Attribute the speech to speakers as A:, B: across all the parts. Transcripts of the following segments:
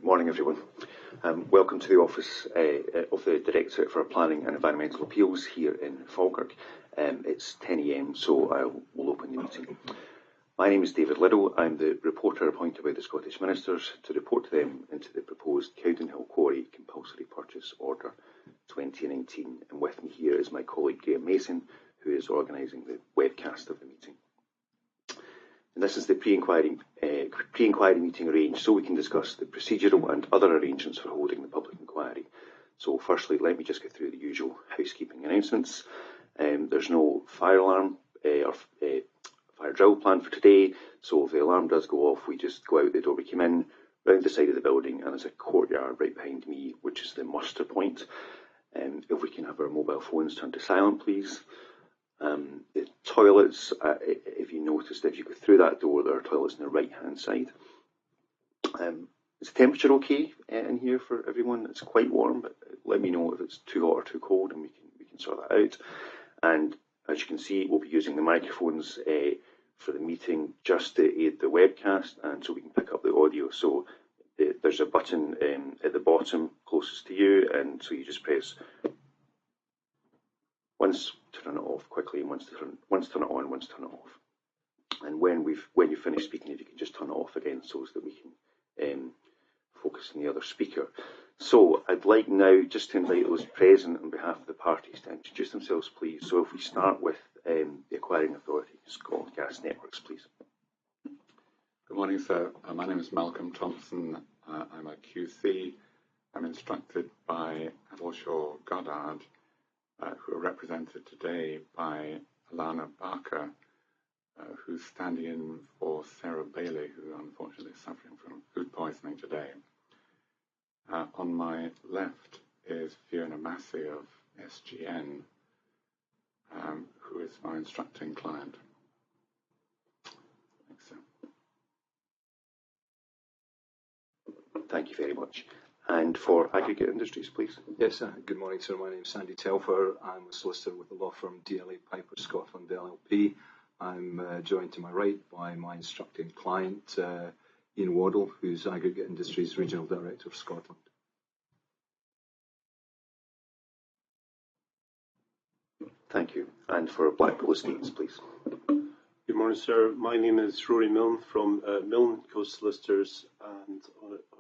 A: Good morning, everyone. Welcome to the office of the Directorate for Planning and Environmental Appeals here in Falkirk. It's 10 AM, so I will open the meeting. My name is David Liddell. I'm the reporter appointed by the Scottish Ministers to report to them into the proposed Cowdenhill Quarry Compulsory Purchase Order 2019. And with me here is my colleague Graham Mason, who is organising the webcast of the meeting. And this is the pre-inquiry meeting arranged so we can discuss the procedural and other arrangements for holding the public inquiry. So firstly, let me just get through the usual housekeeping announcements. There's no fire alarm or fire drill planned for today, so if the alarm does go off, we just go out the door we came in, round the side of the building, and there's a courtyard right behind me, which is the muster point. If we can have our mobile phones turned to silent, please. The toilets, if you noticed, if you go through that door, there are toilets on the right-hand side. Is the temperature okay in here for everyone? It's quite warm, but let me know if it's too hot or too cold, and we can sort that out. And as you can see, we'll be using the microphones for the meeting just to aid the webcast, and so we can pick up the audio. So there's a button at the bottom closest to you, and so you just press once to turn it off quickly, and once to turn it on, once to turn it off. And when you finish speaking, if you can just turn it off again, so that we can focus on the other speaker. So I'd like now just to invite those present on behalf of the parties to introduce themselves, please. So if we start with the Acquiring Authority, Scotland Gas Networks, please.
B: Good morning, sir. My name is Malcolm Thompson. I'm a QC. I'm instructed by Avalshaw Goddard, who are represented today by Alana Barker, who's standing in for Sarah Bailey, who unfortunately is suffering from food poisoning today. On my left is Fiona Massey of SGN, who is my instructing client. Thanks, sir.
A: Thank you very much. And for Aggregate Industries, please.
C: Yes, good morning, sir. My name is Sandy Telfer. I'm a solicitor with the law firm DLA Piper Scotland LLP. I'm joined to my right by my instructing client, Ian Waddle, who's Aggregate Industries Regional Director of Scotland.
A: Thank you. And for Blackpool Estates, please.
D: Good morning, sir. My name is Rory Milne from Milne Co Solicitors, and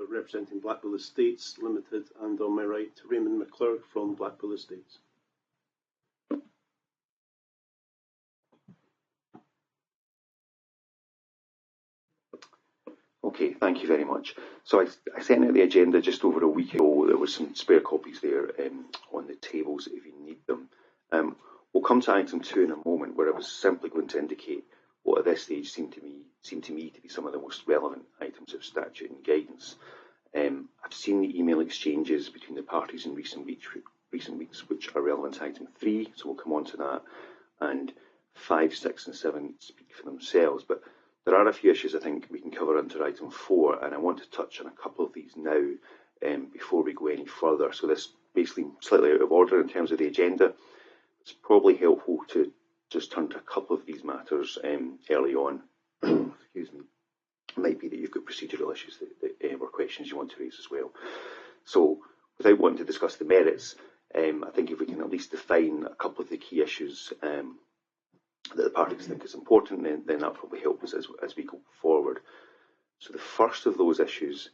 D: representing Blackpool Estates Limited, and on my right, Raymond McClurg from Blackpool Estates.
A: Okay, thank you very much. So I sent out the agenda just over a week ago. There were some spare copies there on the tables if you need them. We'll come to item 2 in a moment, where I was simply going to indicate what at this stage seemed to me to be some of the most relevant items of statute and guidance. I've seen the email exchanges between the parties in recent weeks, which are relevant to item 3, so we'll come on to that. And 5, 6 and 7 speak for themselves, but there are a few issues I think we can cover under item 4, and I want to touch on a couple of these now before we go any further. So this basically slightly out of order in terms of the agenda. It's probably helpful to just turn to a couple of these matters early on. Excuse me. It might be that you've got procedural issues or questions you want to raise as well. So without wanting to discuss the merits, I think if we can at least define a couple of the key issues that the parties think is important, then that'll probably help us as we go forward. So the first of those issues,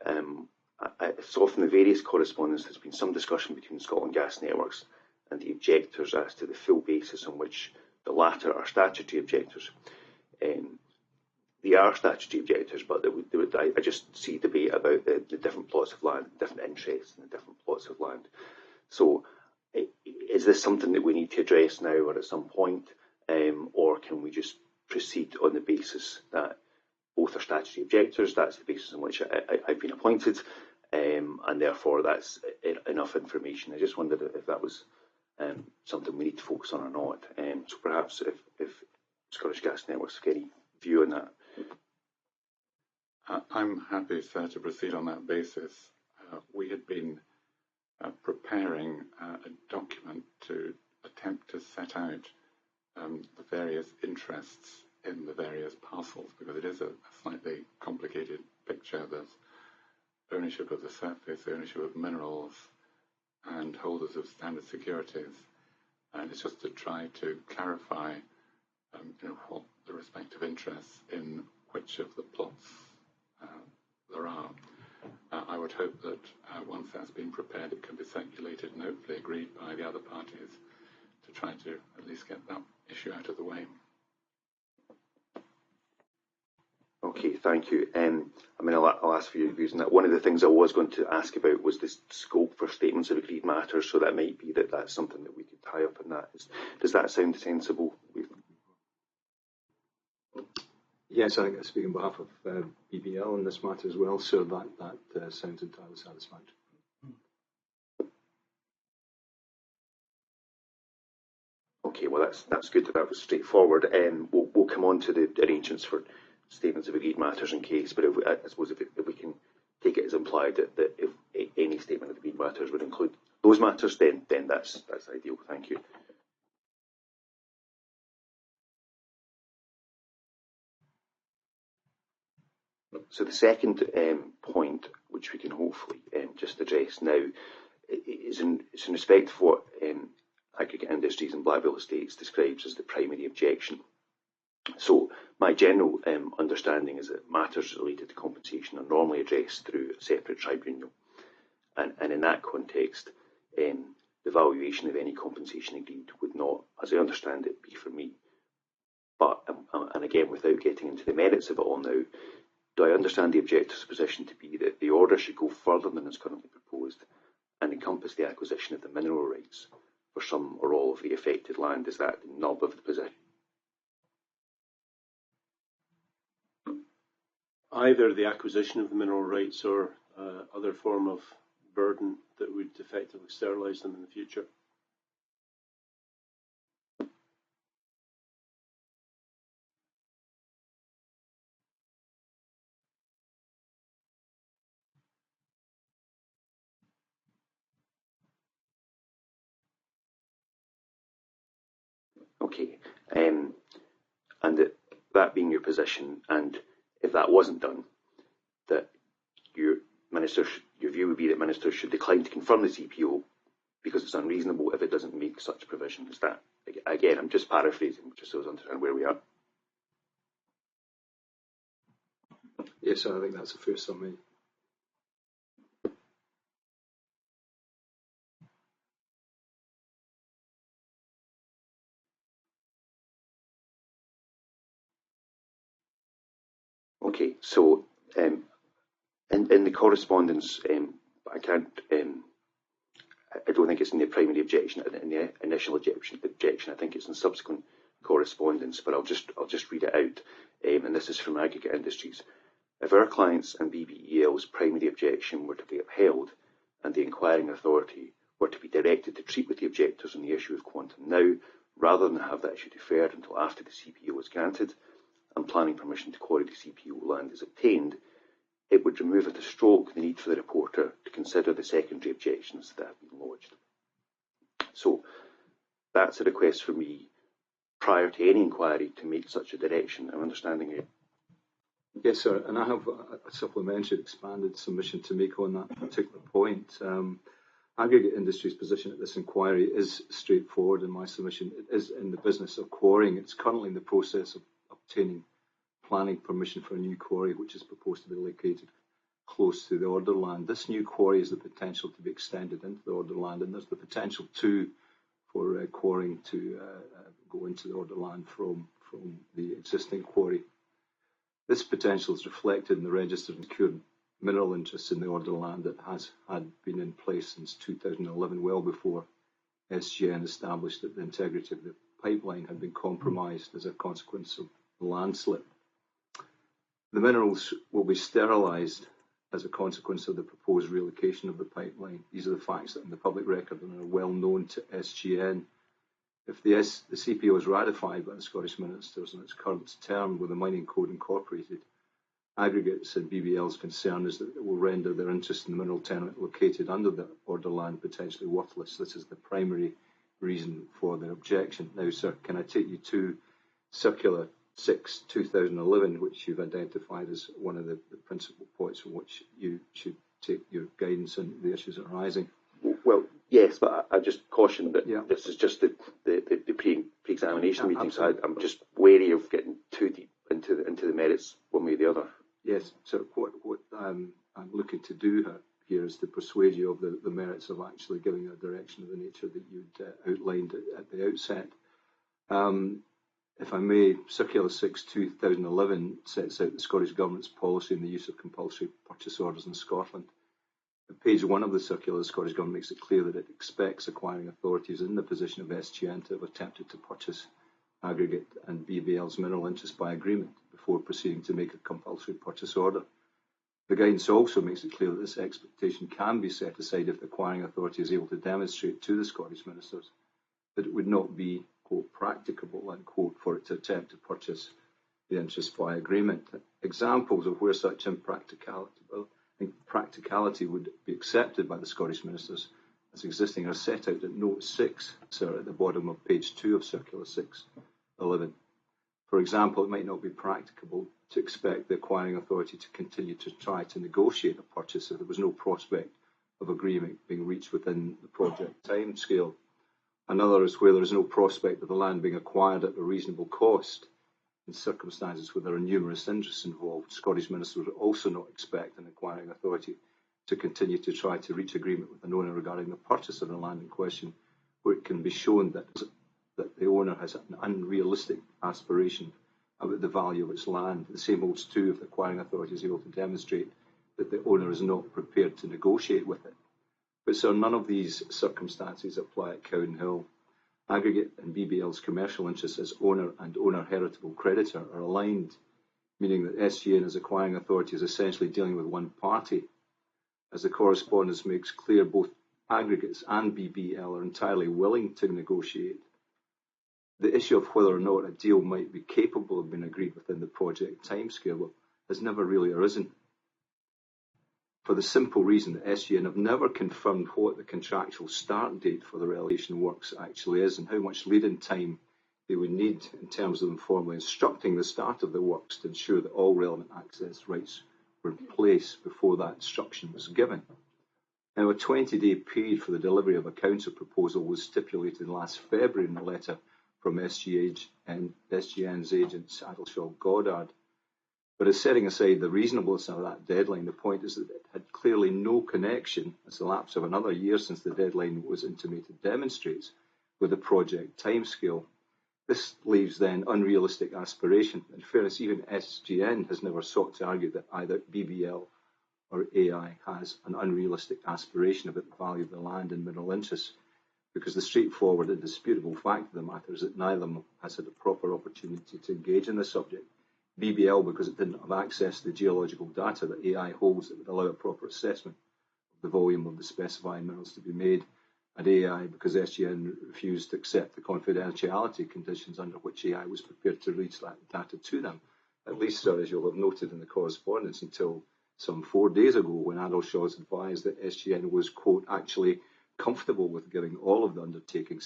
A: it's often the various correspondence. There's been some discussion between Scotland Gas Networks and the objectors as to the full basis on which the latter are statutory objectors. They are statutory objectors, but I just see debate about the different plots of land, different interests in the different plots of land. So is this something that we need to address now or at some point, or can we just proceed on the basis that both are statutory objectors? That's the basis on which I've been appointed, and therefore that's enough information. I just wondered if that was something we need to focus on or not. So perhaps if Scottish Gas Networks have any view on that.
B: I'm happy, sir, to proceed on that basis. We had been preparing a document to attempt to set out the various interests in the various parcels, because it is a slightly complicated picture. There's ownership of the surface, ownership of minerals, and holders of standard securities. And it's just to try to clarify what the respective interests in which of the plots there are. I would hope that once that's been prepared, it can be circulated and hopefully agreed by the other parties to try to at least get that issue out of the way.
A: Okay, thank you. I'll ask for your views on that. One of the things I was going to ask about was the scope for statements of agreed matters, so that might be that's something that we could tie up in that. Does that sound sensible?
C: Yes, I think I speak on behalf of BBL in this matter as well, so that sounds entirely satisfactory.
A: Okay, well that's good. That was straightforward. We'll come on to the arrangements for statements of agreed matters in case, but I suppose if we can take it as implied that if any statement of agreed matters would include those matters, then that's ideal. Thank you. So the second point, which we can hopefully just address now, is in respect of what Aggregate Industries and Blackville Estates describes as the primary objection. So my general understanding is that matters related to compensation are normally addressed through a separate tribunal. And in that context, the valuation of any compensation agreed would not, as I understand it, be for me. But, and again, without getting into the merits of it all now, do I understand the objector's position to be that the order should go further than is currently proposed and encompass the acquisition of the mineral rights for some or all of the affected land? Is that the nub of the position?
D: Either the acquisition of the mineral rights or other form of burden that would effectively sterilise them in the future.
A: Okay, and that being your position, and if that wasn't done, that your view would be that ministers should decline to confirm the CPO because it's unreasonable if it doesn't make such provision. Is that, again, I'm just paraphrasing, just so I understand where we are.
C: Yes, I think that's a fair summary.
A: Okay, so in the correspondence, I can't. I don't think it's in the primary objection, in the initial objection. I think it's in subsequent correspondence, but I'll just read it out. And this is from Aggregate Industries. If our clients and BBEL's primary objection were to be upheld, and the inquiring authority were to be directed to treat with the objectors on the issue of quantum now, rather than have that issue deferred until after the CPO is granted, and planning permission to quarry the CPO land is obtained, it would remove at a stroke the need for the reporter to consider the secondary objections that have been lodged. So that's a request for me prior to any inquiry to make such a direction. I'm understanding it.
C: Yes, sir, and I have a supplementary expanded submission to make on that particular point. Aggregate Industries' position at this inquiry is straightforward in my submission. It is in the business of quarrying. It's currently in the process of obtaining planning permission for a new quarry, which is proposed to be located close to the order land. This new quarry has the potential to be extended into the order land, and there's the potential too for quarrying to go into the order land from the existing quarry. This potential is reflected in the registered and secured mineral interests in the order land that had been in place since 2011, well before SGN established that the integrity of the pipeline had been compromised as a consequence of the landslip. The minerals will be sterilised as a consequence of the proposed relocation of the pipeline. These are the facts that are in the public record and are well known to SGN. If the CPO is ratified by the Scottish Ministers in its current term with the Mining Code incorporated, Aggregates and BBL's concern is that it will render their interest in the mineral tenement located under the order land potentially worthless. This is the primary reason for their objection. Now, sir, can I take you to Circular 6/2011, which you've identified as one of the principal points on which you should take your guidance on the issues arising.
A: Well, yes, but I just caution that
C: Yeah.
A: this is just the pre-examination meeting, so I'm just wary of getting too deep into the merits one way or the other.
C: Yes, so what I'm looking to do here is to persuade you of the merits of actually giving a direction of the nature that you'd outlined at the outset. If I may, Circular 6/2011 sets out the Scottish Government's policy on the use of compulsory purchase orders in Scotland. At page 1 of the circular, the Scottish Government makes it clear that it expects acquiring authorities in the position of SGN to have attempted to purchase aggregate and BBL's mineral interest by agreement before proceeding to make a compulsory purchase order. The guidance also makes it clear that this expectation can be set aside if the acquiring authority is able to demonstrate to the Scottish ministers that it would not be, quote, practicable, unquote, for it to attempt to purchase the interest by agreement. Examples of where such impracticality would be accepted by the Scottish ministers as existing are set out at note 6, sir, at the bottom of page 2 of Circular 6/11. For example, it might not be practicable to expect the acquiring authority to continue to try to negotiate a purchase if there was no prospect of agreement being reached within the project timescale. Another is where there is no prospect of the land being acquired at a reasonable cost. In circumstances where there are numerous interests involved, Scottish ministers would also not expect an acquiring authority to continue to try to reach agreement with an owner regarding the purchase of the land in question, where it can be shown that the owner has an unrealistic aspiration about the value of its land. The same holds true if the acquiring authority is able to demonstrate that the owner is not prepared to negotiate with it. But so none of these circumstances apply at Cowdenhill. Aggregate and BBL's commercial interests as owner and owner heritable creditor are aligned, meaning that SGN as acquiring authority is essentially dealing with one party. As the correspondence makes clear, both aggregates and BBL are entirely willing to negotiate. The issue of whether or not a deal might be capable of being agreed within the project timescale has never really arisen, for the simple reason that SGN have never confirmed what the contractual start date for the relegation works actually is and how much lead-in time they would need in terms of them formally instructing the start of the works to ensure that all relevant access rights were in place before that instruction was given. Now, a 20-day period for the delivery of a council proposal was stipulated last February in a letter from SGN's agents, Adelshaw Goddard. But as setting aside the reasonableness of that deadline, the point is that it had clearly no connection, as the lapse of another year since the deadline was intimated demonstrates, with the project timescale. This leaves then unrealistic aspiration. In fairness, even SGN has never sought to argue that either BBL or AI has an unrealistic aspiration about the value of the land and mineral interests, because the straightforward and disputable fact of the matter is that neither of them has had a proper opportunity to engage in the subject. BBL because it didn't have access to the geological data that AI holds that would allow a proper assessment of the volume of the specified minerals to be made, and AI because SGN refused to accept the confidentiality conditions under which AI was prepared to release that data to them, at least, sir, as you'll have noted in the correspondence, until some 4 days ago when Adelshaw's advised that SGN was, quote, actually comfortable with giving all of the undertaking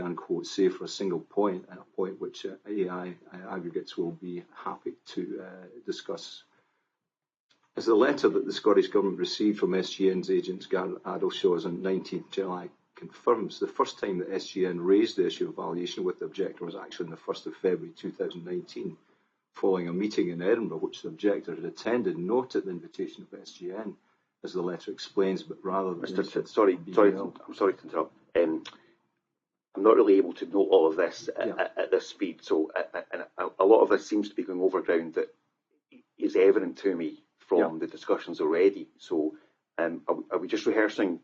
C: unquote, safe for a single point, and a point which AI aggregates will be happy to discuss. As the letter that the Scottish Government received from SGN's agents, Adelshaw's, on 19th July confirms, the first time that SGN raised the issue of valuation with the objector was actually on the 1st of February 2019, following a meeting in Edinburgh which the objector had attended, not at the invitation of SGN, as the letter explains, but rather than...
A: Sorry to interrupt. I'm not really able to note all of this at this speed, so a lot of this seems to be going over ground that is evident to me from the discussions already. So are we just rehearsing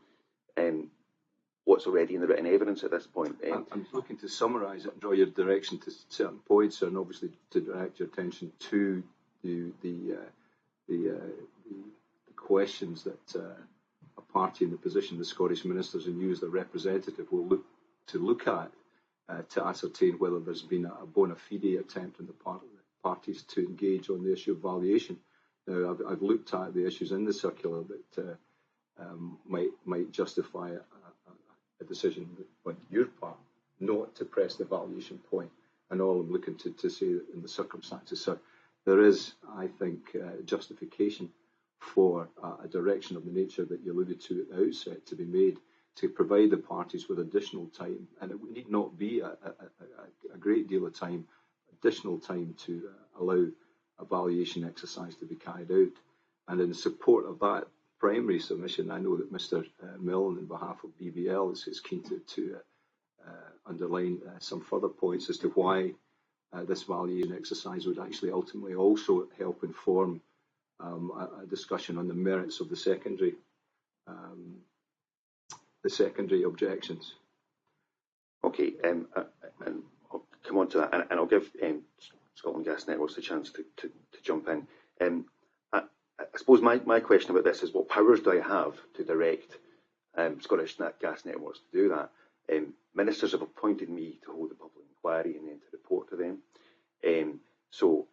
A: what's already in the written evidence at this point?
C: I'm looking to summarise it and draw your direction to certain points, and obviously to direct your attention to the questions that a party in the position of the Scottish ministers and you as the representative will look at to ascertain whether there's been a bona fide attempt on the part of the parties to engage on the issue of valuation. Now, I've looked at the issues in the circular that might justify a decision on your part not to press the valuation point, and all I'm looking to say in the circumstances. So there is, I think, justification for a direction of the nature that you alluded to at the outset to be made, to provide the parties with additional time, and it need not be a great deal of time, additional time to allow a valuation exercise to be carried out. And in support of that primary submission, I know that Mr. Milne, on behalf of BBL, is keen to underline some further points as to why this valuation exercise would actually ultimately also help inform a discussion on the merits of the secondary objections.
A: Okay, and I'll come on to that, and I'll give Scotland Gas Networks a chance to jump in. I suppose my question about this is, what powers do I have to direct Scottish Gas Networks to do that? Ministers have appointed me to hold a public inquiry and then to report to them. So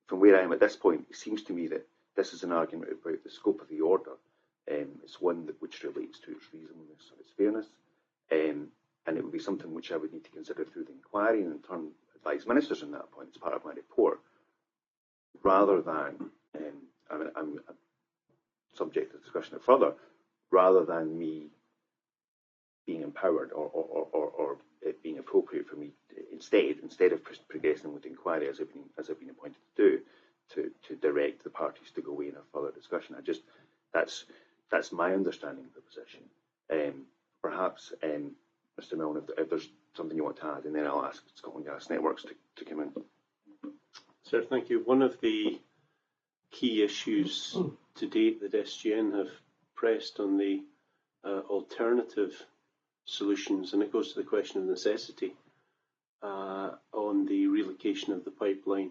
A: from where I am at this point, it seems to me that this is an argument about the scope of the order. It's one which relates to its reasonableness and its fairness, and it would be something which I would need to consider through the inquiry and in turn advise ministers on that point as part of my report, rather than, I'm subject to discussion further, rather than me being empowered or it being appropriate for me instead of progressing with the inquiry as I've been appointed to do, to direct the parties to go away in a further discussion. That's my understanding of the position. Perhaps, Mr. Milne, if there's something you want to add, and then I'll ask Scotland Gas Networks to come in.
D: Sir, thank you. One of the key issues to date that SGN have pressed on the alternative solutions, and it goes to the question of necessity on the relocation of the pipeline,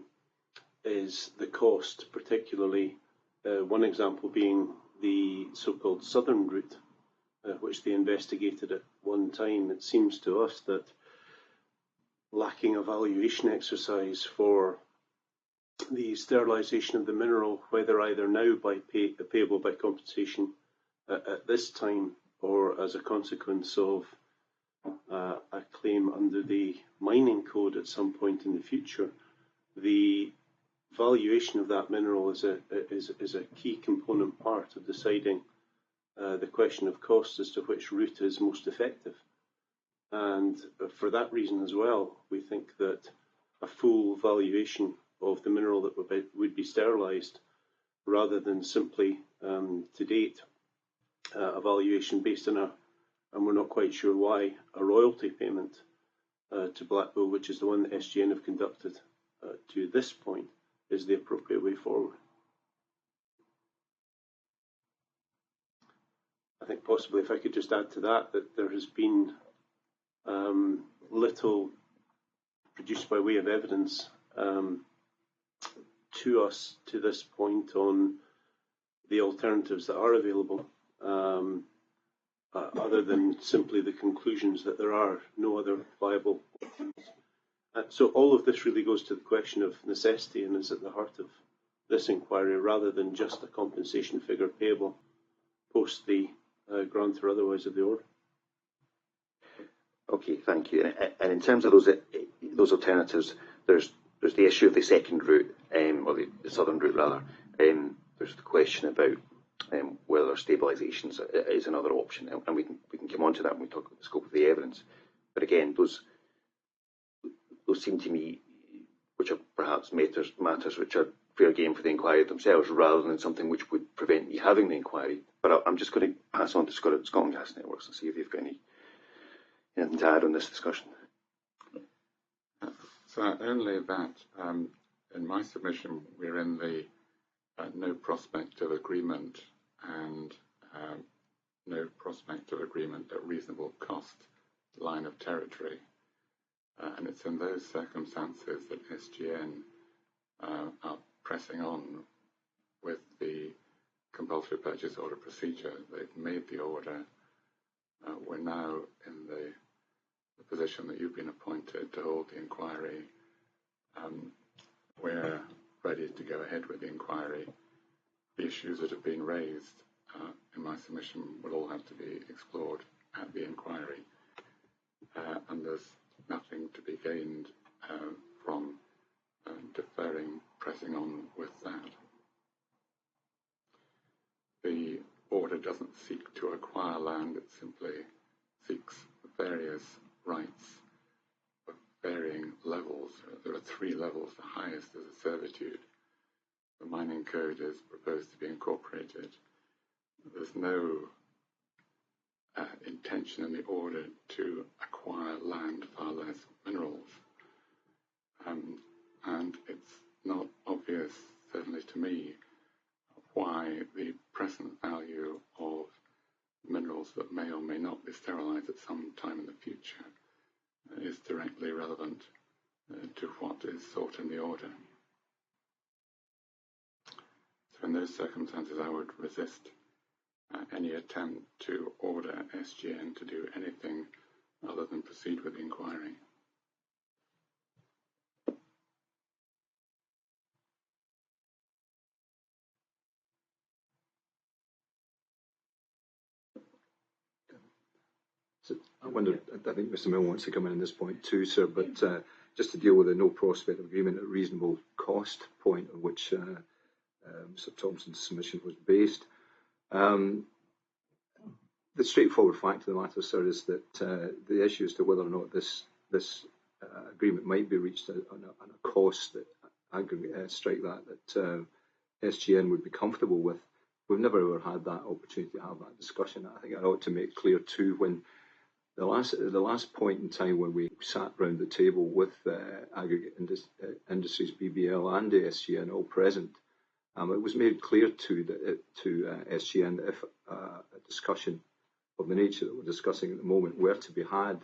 D: is the cost, particularly one example being the so-called southern route, which they investigated at one time. It seems to us that lacking a valuation exercise for the sterilisation of the mineral, whether either now payable by compensation at this time or as a consequence of a claim under the mining code at some point in the future, the valuation of that mineral is a key component part of deciding the question of cost as to which route is most effective. And for that reason as well, we think that a full valuation of the mineral that would be sterilised, rather than simply to date a valuation based on and we're not quite sure why, a royalty payment to Blackpool, which is the one that SGN have conducted to this point, is the appropriate way forward. I think possibly, if I could just add to that there has been little produced by way of evidence to us to this point on the alternatives that are available, other than simply the conclusions that there are no other viable options. So all of this really goes to the question of necessity and is at the heart of this inquiry, rather than just a compensation figure payable post the grant or otherwise of the order.
A: Okay, thank you. And in terms of those alternatives, there's the issue of the second route, or the southern route rather. There's the question about whether stabilisation is another option, and we can come on to that when we talk about the scope of the evidence. But again, those seem to me, which are perhaps matters which are fair game for the inquiry themselves, rather than something which would prevent me having the inquiry. But I'm just going to pass on to Scotland Gas Networks and see if they've got anything to add on this discussion.
B: So only that in my submission we're in the no prospect of agreement and no prospect of agreement at reasonable cost line of territory. And it's in those circumstances that SGN are pressing on with the compulsory purchase order procedure. They've made the order. We're now in the position that you've been appointed to hold the inquiry. We're ready to go ahead with the inquiry. The issues that have been raised in my submission will all have to be explored at the inquiry. And there's nothing to be gained from pressing on with that. the order doesn't seek to acquire land, it simply seeks various rights of varying levels. There are 3 levels. The highest is a servitude. The mining code is proposed to be incorporated. There's no intention in the order to acquire land, far less minerals. And it's not obvious, certainly to me, why the present value of minerals that may or may not be sterilised at some time in the future is directly relevant to what is sought in the order. So in those circumstances, I would resist any attempt to order SGN to do anything other than proceed with the inquiry.
C: So I think Mr. Mill wants to come in on this point too, sir, but just to deal with the no prospect of agreement at reasonable cost point on which Mr. Thompson's submission was based. The straightforward fact of the matter, sir, is that the issue as to whether or not this agreement might be reached on a cost that aggregate strike that SGN would be comfortable with. We've never ever had that opportunity to have that discussion. I think I ought to make clear too, when the last point in time when we sat round the table with Aggregate Industries, BBL and SGN all present, it was made clear to SGN that if a discussion of the nature that we're discussing at the moment were to be had,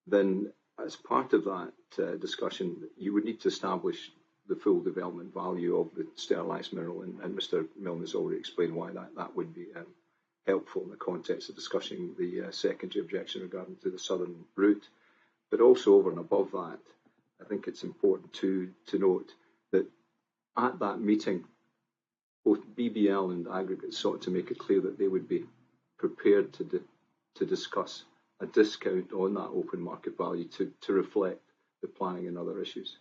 C: then as part of that discussion, you would need to establish the full development value of the sterilised mineral, and Mr. Milne has already explained why that would be helpful in the context of discussing the secondary objection regarding to the southern route. But also over and above that, I think it's important to note that at that meeting, both BBL and Aggregate sought to make it clear that they would be prepared to discuss a discount on that open market value to reflect the planning and other issues.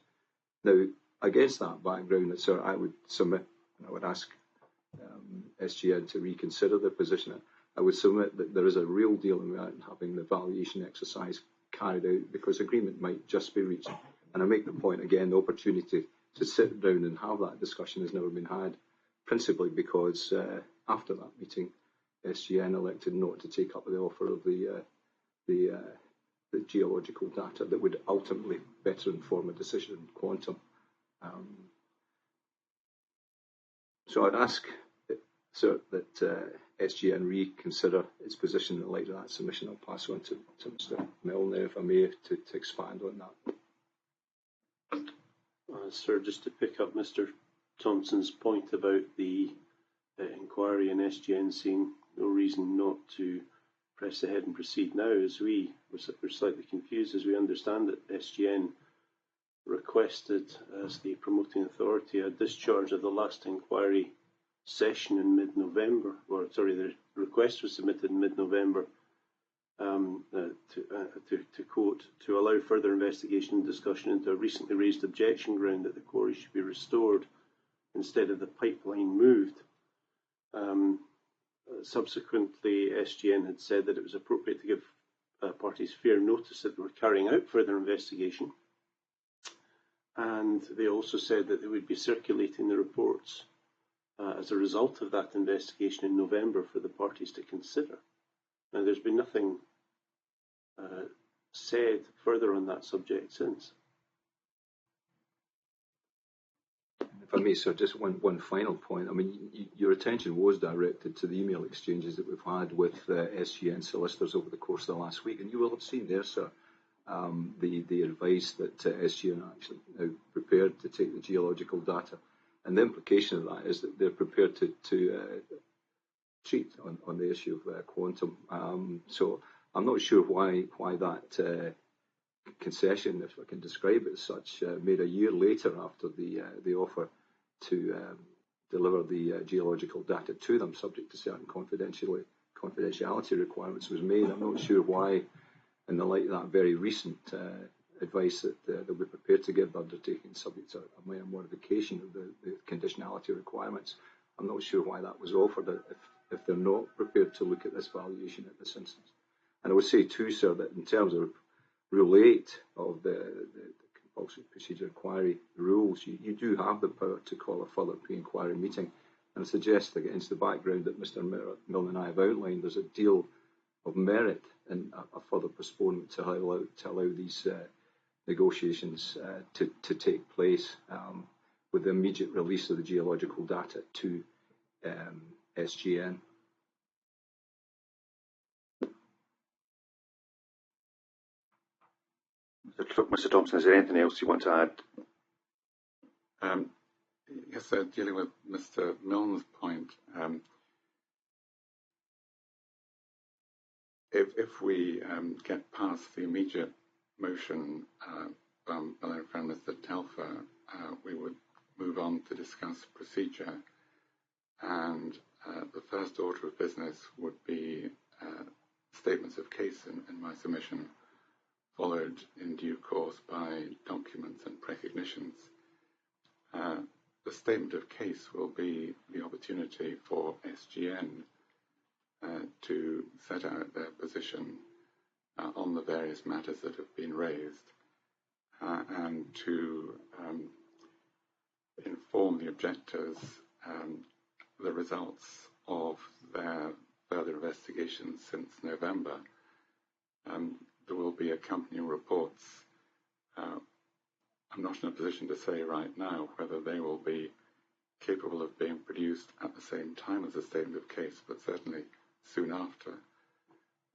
C: Now, against that background, sir, I would submit, and I would ask SGN to reconsider their position. I would submit that there is a real deal in having the valuation exercise carried out, because agreement might just be reached. And I make the point again, the opportunity to sit down and have that discussion has never been had, principally because after that meeting, SGN elected not to take up the offer of the geological data that would ultimately better inform a decision in quantum. So I'd ask, sir, that SGN reconsider its position in light of that submission. I'll pass on to Mr. Milne, if I may, to expand on that.
D: Sir, just to pick up Mr. Thompson's point about the inquiry and SGN seeing no reason not to press ahead and proceed now, as we're slightly confused. As we understand it, SGN requested, as the promoting authority, a discharge of the last inquiry session in mid-November, the request was submitted in mid-November, to quote, to allow further investigation and discussion into a recently raised objection ground that the quarry should be restored instead of the pipeline moved. Subsequently, SGN had said that it was appropriate to give parties fair notice that they were carrying out further investigation, and they also said that they would be circulating the reports as a result of that investigation in November for the parties to consider. Now, there's been nothing said further on that subject since.
C: If I may, sir, just one final point. I mean, your attention was directed to the email exchanges that we've had with SGN solicitors over the course of the last week, and you will have seen there, sir, the advice that SGN are actually now prepared to take the geological data, and the implication of that is that they're prepared to treat on the issue of quantum. So I'm not sure why that concession, if I can describe it as such, made a year later after the offer to deliver the geological data to them, subject to certain confidentiality requirements, was made. I'm not sure why, in the light of that very recent advice that they'll be prepared to give the undertaking, subject to a minor modification of the conditionality requirements, I'm not sure why that was offered if they're not prepared to look at this valuation at this instance. And I would say too, sir, that in terms of Rule 8 of the compulsory procedure inquiry rules, you do have the power to call a further pre-inquiry meeting. And I suggest, against the background that Mr Milne and I have outlined, there's a deal of merit in a further postponement to allow these negotiations to take place with the immediate release of the geological data to SGN.
A: Mr Thompson, is there anything else you want to add?
B: Yes, dealing with Mr Milne's point, if we get past the immediate motion from Mr Telfer, we would move on to discuss procedure, and the first order of business would be statements of case in my submission, followed in due course by documents and recognitions. The statement of case will be the opportunity for SGN to set out their position on the various matters that have been raised and to inform the objectors the results of their further investigations since November. There will be accompanying reports. I'm not in a position to say right now whether they will be capable of being produced at the same time as the statement of case, but certainly soon after.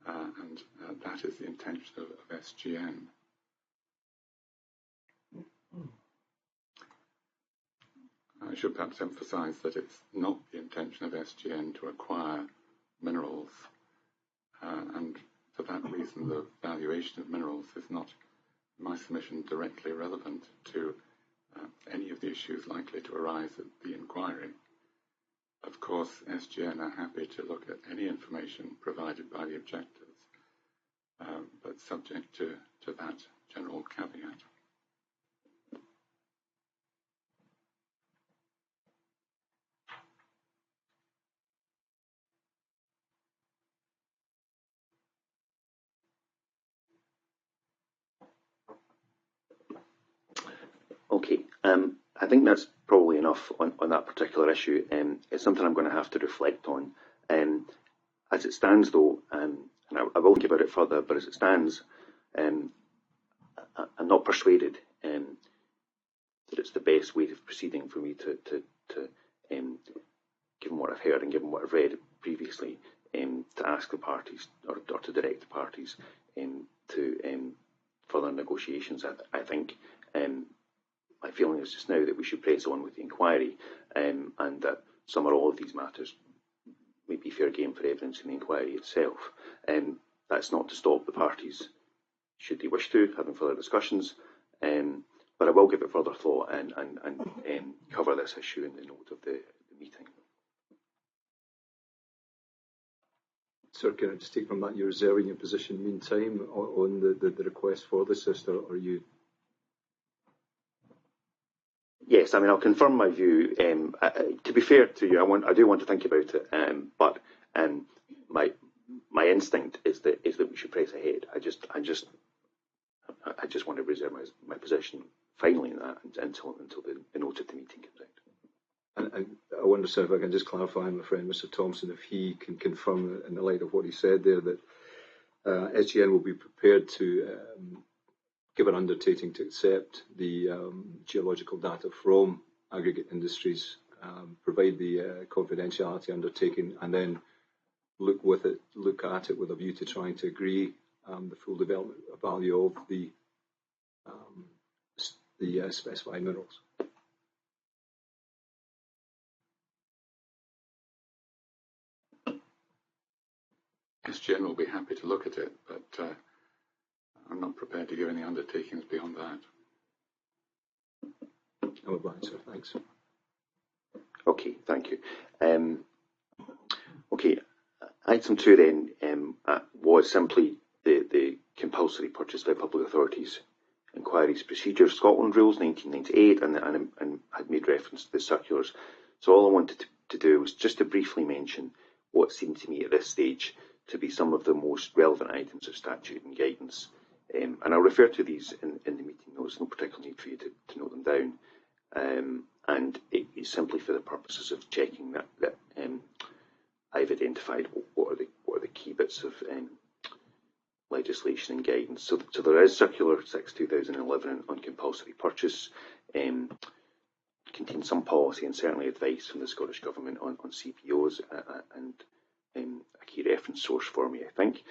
B: And that is the intention of SGN. I should perhaps emphasise that it's not the intention of SGN to acquire minerals, and for that reason the valuation of minerals is not, in my submission, directly relevant to any of the issues likely to arise at the inquiry. Of course, SGN are happy to look at any information provided by the objectors, but subject to that general caveat.
A: Okay, I think that's probably enough on that particular issue. It's something I'm going to have to reflect on. As it stands, though, and I will think about it further, but as it stands, I'm not persuaded that it's the best way of proceeding for me to given what I've heard and given what I've read previously, to ask the parties or to direct the parties to further negotiations. I think my feeling is just now that we should press on with the inquiry, and that some or all of these matters may be fair game for evidence in the inquiry itself. That's not to stop the parties, should they wish to, having further discussions, but I will give it further thought and cover this issue in the note of the meeting.
C: Sir, can I just take from that you're reserving your position meantime on the request for the sister, or you?
A: Yes, I mean, I'll confirm my view. To be fair to you, I do want to think about it, but my instinct is that we should press ahead. I just want to reserve my position finally in that until the note of the meeting comes out.
C: And I wonder, sir, if I can just clarify, my friend Mr Thompson, if he can confirm in the light of what he said there that SGN will be prepared to give an undertaking to accept the geological data from Aggregate Industries, provide the confidentiality undertaking, and then look at it with a view to trying to agree the full development value of the specified minerals.
B: SGN will be happy to look at it, but I'm not prepared to give any undertakings beyond that.
C: I'm obliged, sir. Thanks.
A: Okay, thank you. Okay, item 2 then was simply the compulsory purchase by public authorities inquiries procedures Scotland rules 1998, and had made reference to the circulars. So all I wanted to do was just to briefly mention what seemed to me at this stage to be some of the most relevant items of statute and guidance. And I'll refer to these in the meeting notes, no particular need for you to note them down. And it's simply for the purposes of checking that I've identified what are the key bits of legislation and guidance. So there is Circular 6/2011 on compulsory purchase, contains some policy and certainly advice from the Scottish Government on CPOs, and a key reference source for me, I think.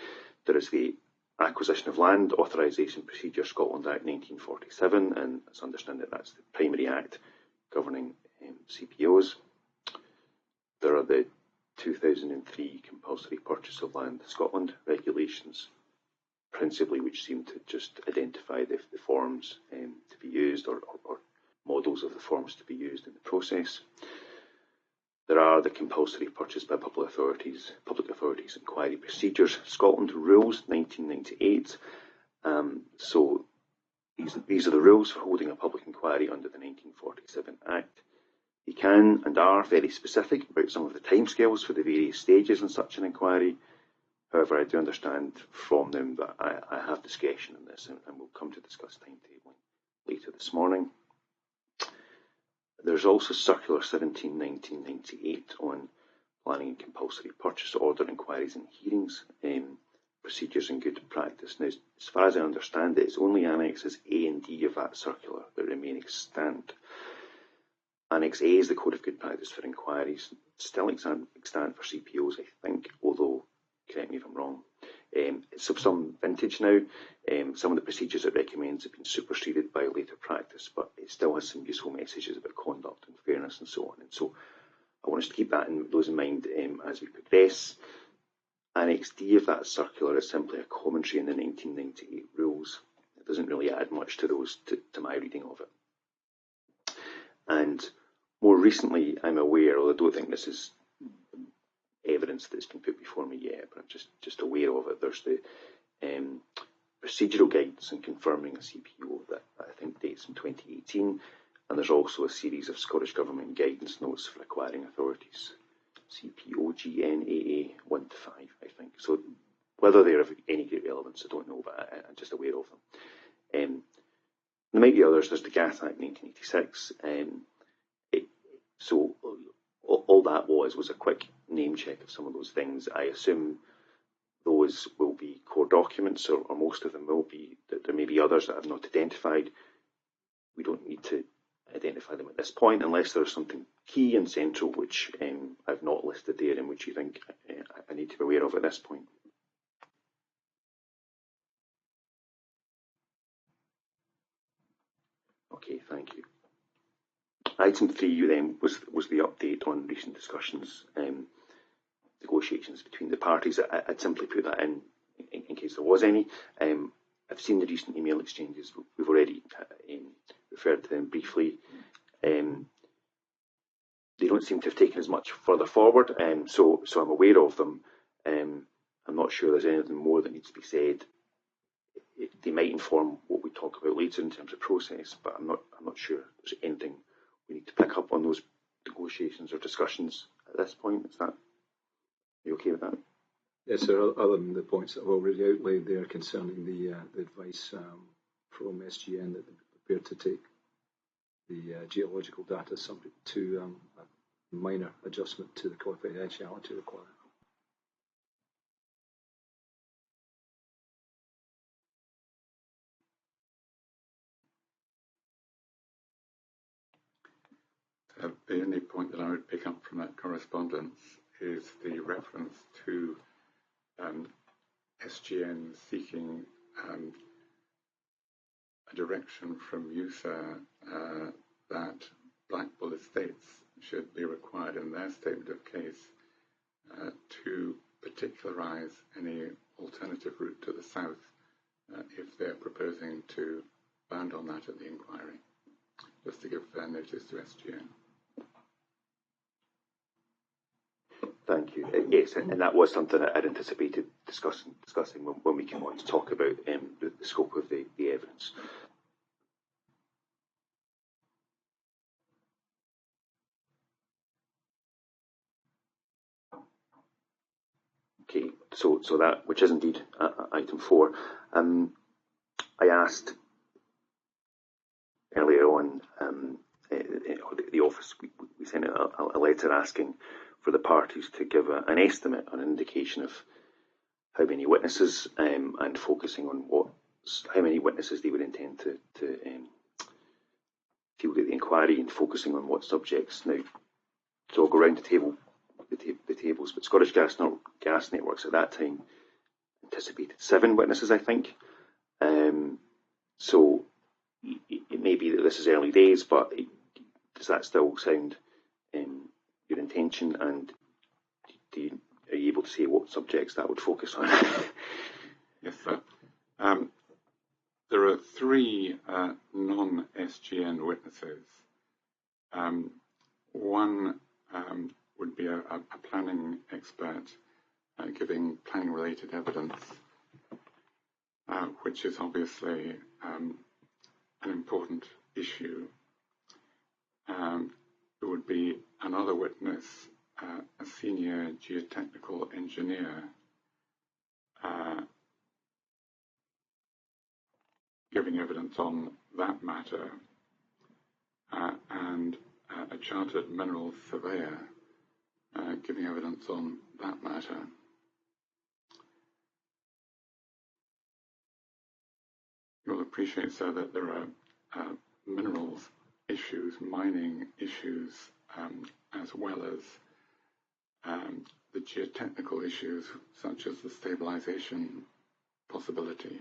A: There is the Acquisition of Land Authorisation Procedure Scotland Act 1947, and it's understood that that's the primary act governing CPOs. There are the 2003 Compulsory Purchase of Land Scotland regulations, principally which seem to just identify the forms to be used or models of the forms to be used in the process. There are the Compulsory Purchase by Public Authorities Inquiry Procedures Scotland Rules 1998. So these are the rules for holding a public inquiry under the 1947 Act. They can and are very specific about some of the timescales for the various stages in such an inquiry. However, I do understand from them that I have discretion in this, and we'll come to discuss timetabling later this morning. There's also Circular 17/1998 on planning and compulsory purchase order inquiries and hearings, procedures and good practice. Now, as far as I understand it, it's only Annexes A and D of that circular that remain extant. Annex A is the Code of Good Practice for Inquiries, still extant for CPOs, I think, although, correct me if I'm wrong. It's of some vintage now. Some of the procedures it recommends have been superseded by later practice, but it still has some useful messages about conduct and fairness and so on. And so I want us to keep those in mind as we progress. Annex D of that circular is simply a commentary on the 1998 rules. It doesn't really add much to those, to my reading of it. And more recently, I'm aware, although I don't think this is evidence that's been put before me yet, but I'm just aware of it. There's the procedural guidance on confirming a CPO that I think dates from 2018, and there's also a series of Scottish Government guidance notes for acquiring authorities, CPO-GNAA 1 to 5, I think. So whether they're of any great relevance, I don't know, but I'm just aware of them. There might be others. There's the Gas Act 1986. So all that was a quick name check of some of those things. I assume those will be core documents, or most of them will be. There may be others that I've not identified. We don't need to identify them at this point unless there's something key and central which I've not listed there and which you think I need to be aware of at this point. Okay, thank you. Item 3 then was the update on recent discussions, negotiations between the parties. I'd simply put that in case there was any. I've seen the recent email exchanges. We've already referred to them briefly. They don't seem to have taken as much further forward, so I'm aware of them. I'm not sure there's anything more that needs to be said. They might inform what we talk about later in terms of process, but I'm not sure there's anything we need to pick up on those negotiations or discussions at this point. Are you okay with that?
C: Yes, sir. Other than the points that I've already outlaid there concerning the advice from SGN that they're prepared to take the geological data subject to a minor adjustment to the confidentiality requirement.
B: The only point that I would pick up from that correspondence is the reference to SGN seeking a direction from USA that Blackpool Estates should be required in their statement of case to particularise any alternative route to the south if they're proposing to bound on that at the inquiry, just to give fair notice to SGN.
A: Thank you. Yes, and that was something that I'd anticipated discussing when we came on to talk about the scope of the evidence. so that, which is indeed item 4. I asked earlier on, the office, we sent out a letter asking for the parties to give an estimate, an indication of how many witnesses, and focusing on how many witnesses they would intend to field at the inquiry, and focusing on what subjects. Now, so I'll go around the tables, but Scottish Gas Networks at that time anticipated 7 witnesses, I think. So it may be that this is early days, but does that still sound your intention? And are you able to say what subjects that would focus on?
B: Yes, sir. There are 3 non-SGN witnesses. One would be a planning expert giving planning-related evidence, which is obviously an important issue. There would be another witness, a senior geotechnical engineer, giving evidence on that matter, and a chartered mineral surveyor giving evidence on that matter. You'll appreciate, sir, that there are minerals issues, mining issues, as well as the geotechnical issues, such as the stabilization possibility.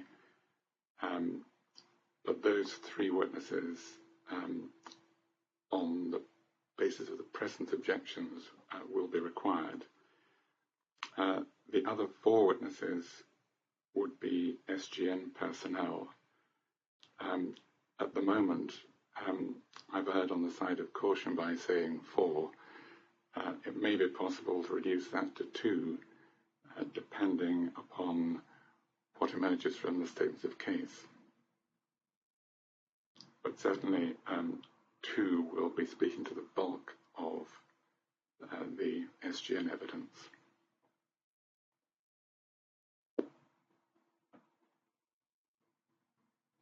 B: But those 3 witnesses, on the basis of the present objections, will be required. The other 4 witnesses would be SGN personnel. At the moment, I've heard on the side of caution by saying 4. It may be possible to reduce that to 2, depending upon what emerges from the statements of case. But certainly 2 will be speaking to the bulk of the SGN evidence.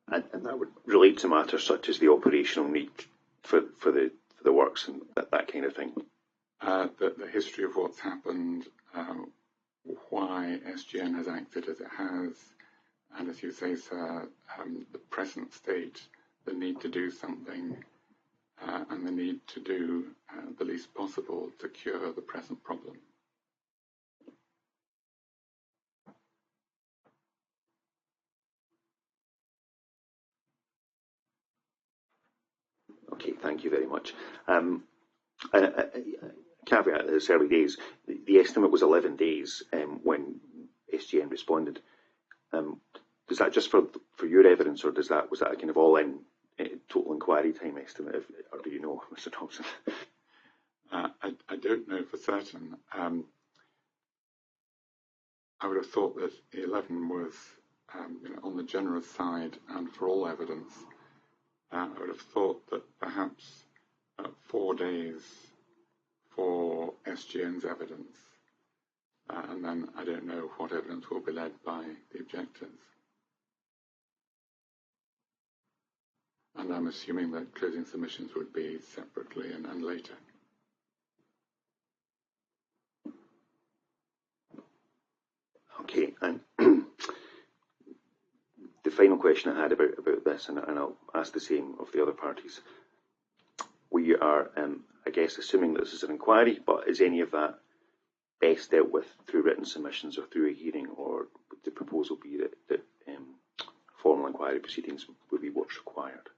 A: And that would relate to matters such as the operational need for the works and that kind of thing.
B: The history of what's happened, why SGN has acted as it has, and as you say, sir, the present state, the need to do something, and the need to do the least possible to cure the present problem.
A: Okay, thank you very much. Caveat, it's early days. The estimate was 11 days when SGN responded. Was that just for your evidence, or was that a kind of all-in total inquiry time estimate, or do you know, Mr. Thompson?
B: I don't know for certain. I would have thought that 11 was on the generous side, and for all evidence. I would have thought that perhaps 4 days for SGN's evidence, and then I don't know what evidence will be led by the objectors. And I'm assuming that closing submissions would be separately and later.
A: Okay, and the final question I had about this, and I'll ask the same of the other parties. We are, I guess, assuming that this is an inquiry, but is any of that best dealt with through written submissions or through a hearing, or would the proposal be that formal inquiry proceedings would be what's required?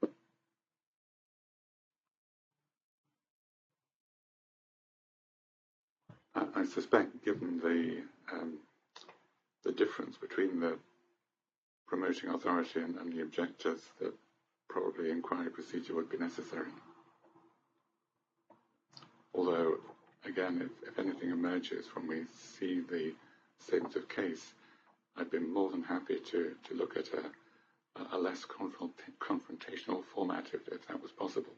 B: I suspect, given the difference between the promoting authority and the objectors, that probably inquiry procedure would be necessary. Although, again, if anything emerges when we see the statements of case, I'd be more than happy to look at a less confrontational format if that was possible.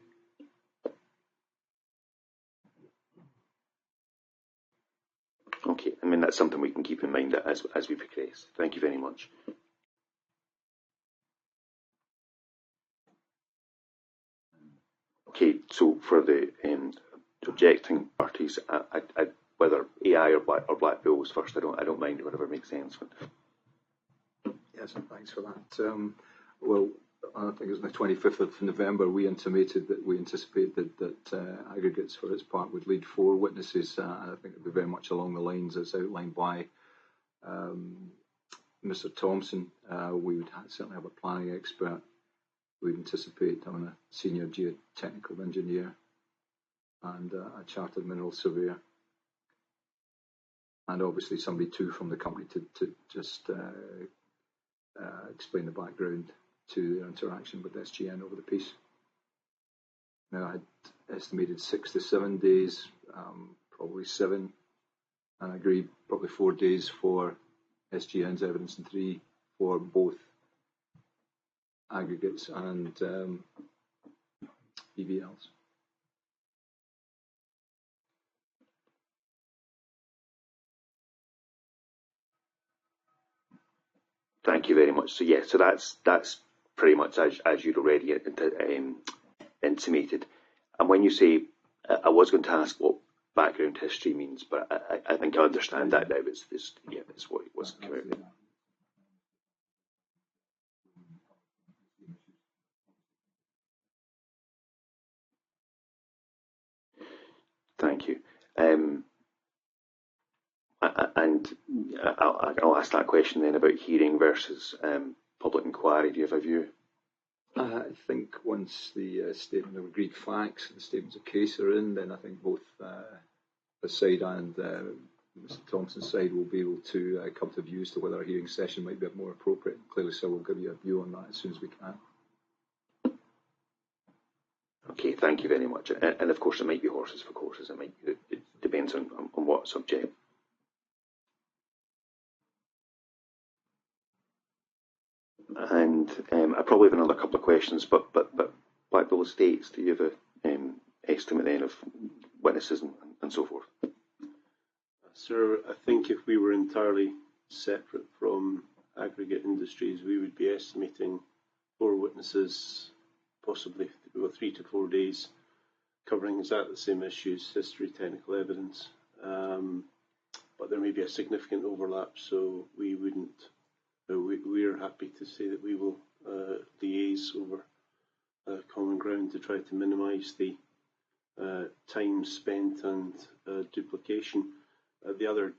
A: Okay, I mean, that's something we can keep in mind as we progress. Thank you very much. Okay, so for the objecting parties, whether AI or Black Bills first, I don't mind, whatever makes sense.
C: Yes, and thanks for that. Well, I think it was the 25th of November, we intimated that we anticipated that aggregates, for its part, would lead 4 witnesses. I think it would be very much along the lines as outlined by Mr. Thompson. We would certainly have a planning expert. We'd anticipate having a senior geotechnical engineer and a chartered mineral surveyor. And obviously somebody too from the company to just explain the background to their interaction with SGN over the piece. Now, I'd estimated 6 to 7 days, probably 7, and I agreed probably 4 days for SGN's evidence and 3 for both aggregates and BVLs.
A: Thank you very much. So yeah, so that's pretty much as you'd already intimated. And when you say, I was going to ask what background history means, but I think I understand that now. It's what it was coming out. Thank you. And I'll ask that question then about hearing versus public inquiry. Do you have a view?
C: I think once the statement of agreed facts and the statements of case are in, then I think both the side and Mr. Thompson's side will be able to come to views to whether a hearing session might be more appropriate. Clearly, so we'll give you a view on that as soon as we can.
A: Okay, thank you very much. And of course, it might be horses for courses. It depends on what subject. And I probably have another couple of questions, but Blackpool Estates, do you have an estimate then of witnesses and so forth?
D: Sir, I think if we were entirely separate from aggregate industries, we would be estimating 4 witnesses, possibly 3 to 4 days, covering exactly the same issues, history, technical evidence. But there may be a significant overlap, so we wouldn't. We're happy to say that we will liaise over common ground to try to minimise the time spent and duplication. The other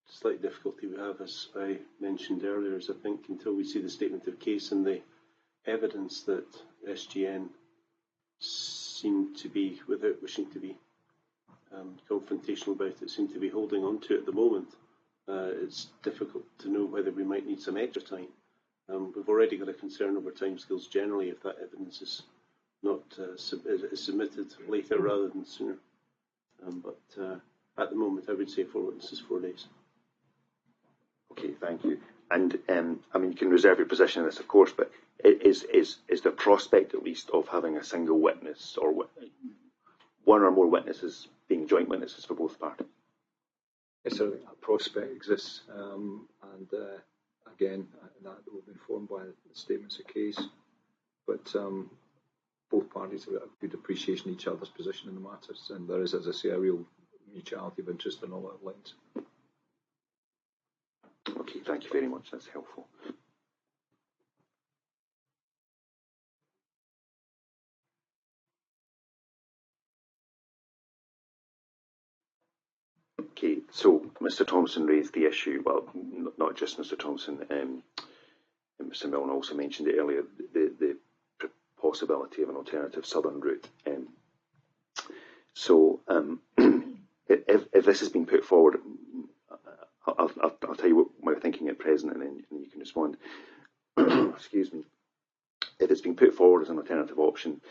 D: slight difficulty we have, as I mentioned earlier, is I think until we see the statement of case and the evidence that SGN seem to be, without wishing to be confrontational about it, seem to be holding on to at the moment, it's difficult to know whether we might need some extra time. We've already got a concern over timescales generally if that evidence is not is submitted later rather than sooner. But at the moment, I would say 4 witnesses, 4 days.
A: Okay, thank you. And I mean, you can reserve your position on this, of course, but is the prospect at least of having a single witness or one or more witnesses being joint witnesses for both parties?
C: Yes, I think that prospect exists, and again, that will be informed by the statements of case. But both parties have a good appreciation of each other's position in the matters, and there is, as I say, a real mutuality of interest on all that lines.
A: Okay, thank you very much. That's helpful. Okay, so Mr. Thompson raised the issue, well, not just Mr. Thompson, Mr. Milne also mentioned it earlier, the possibility of an alternative southern route. So if this has been put forward, I'll tell you what my thinking at present, and then you can respond. Excuse me. If it's been put forward as an alternative option,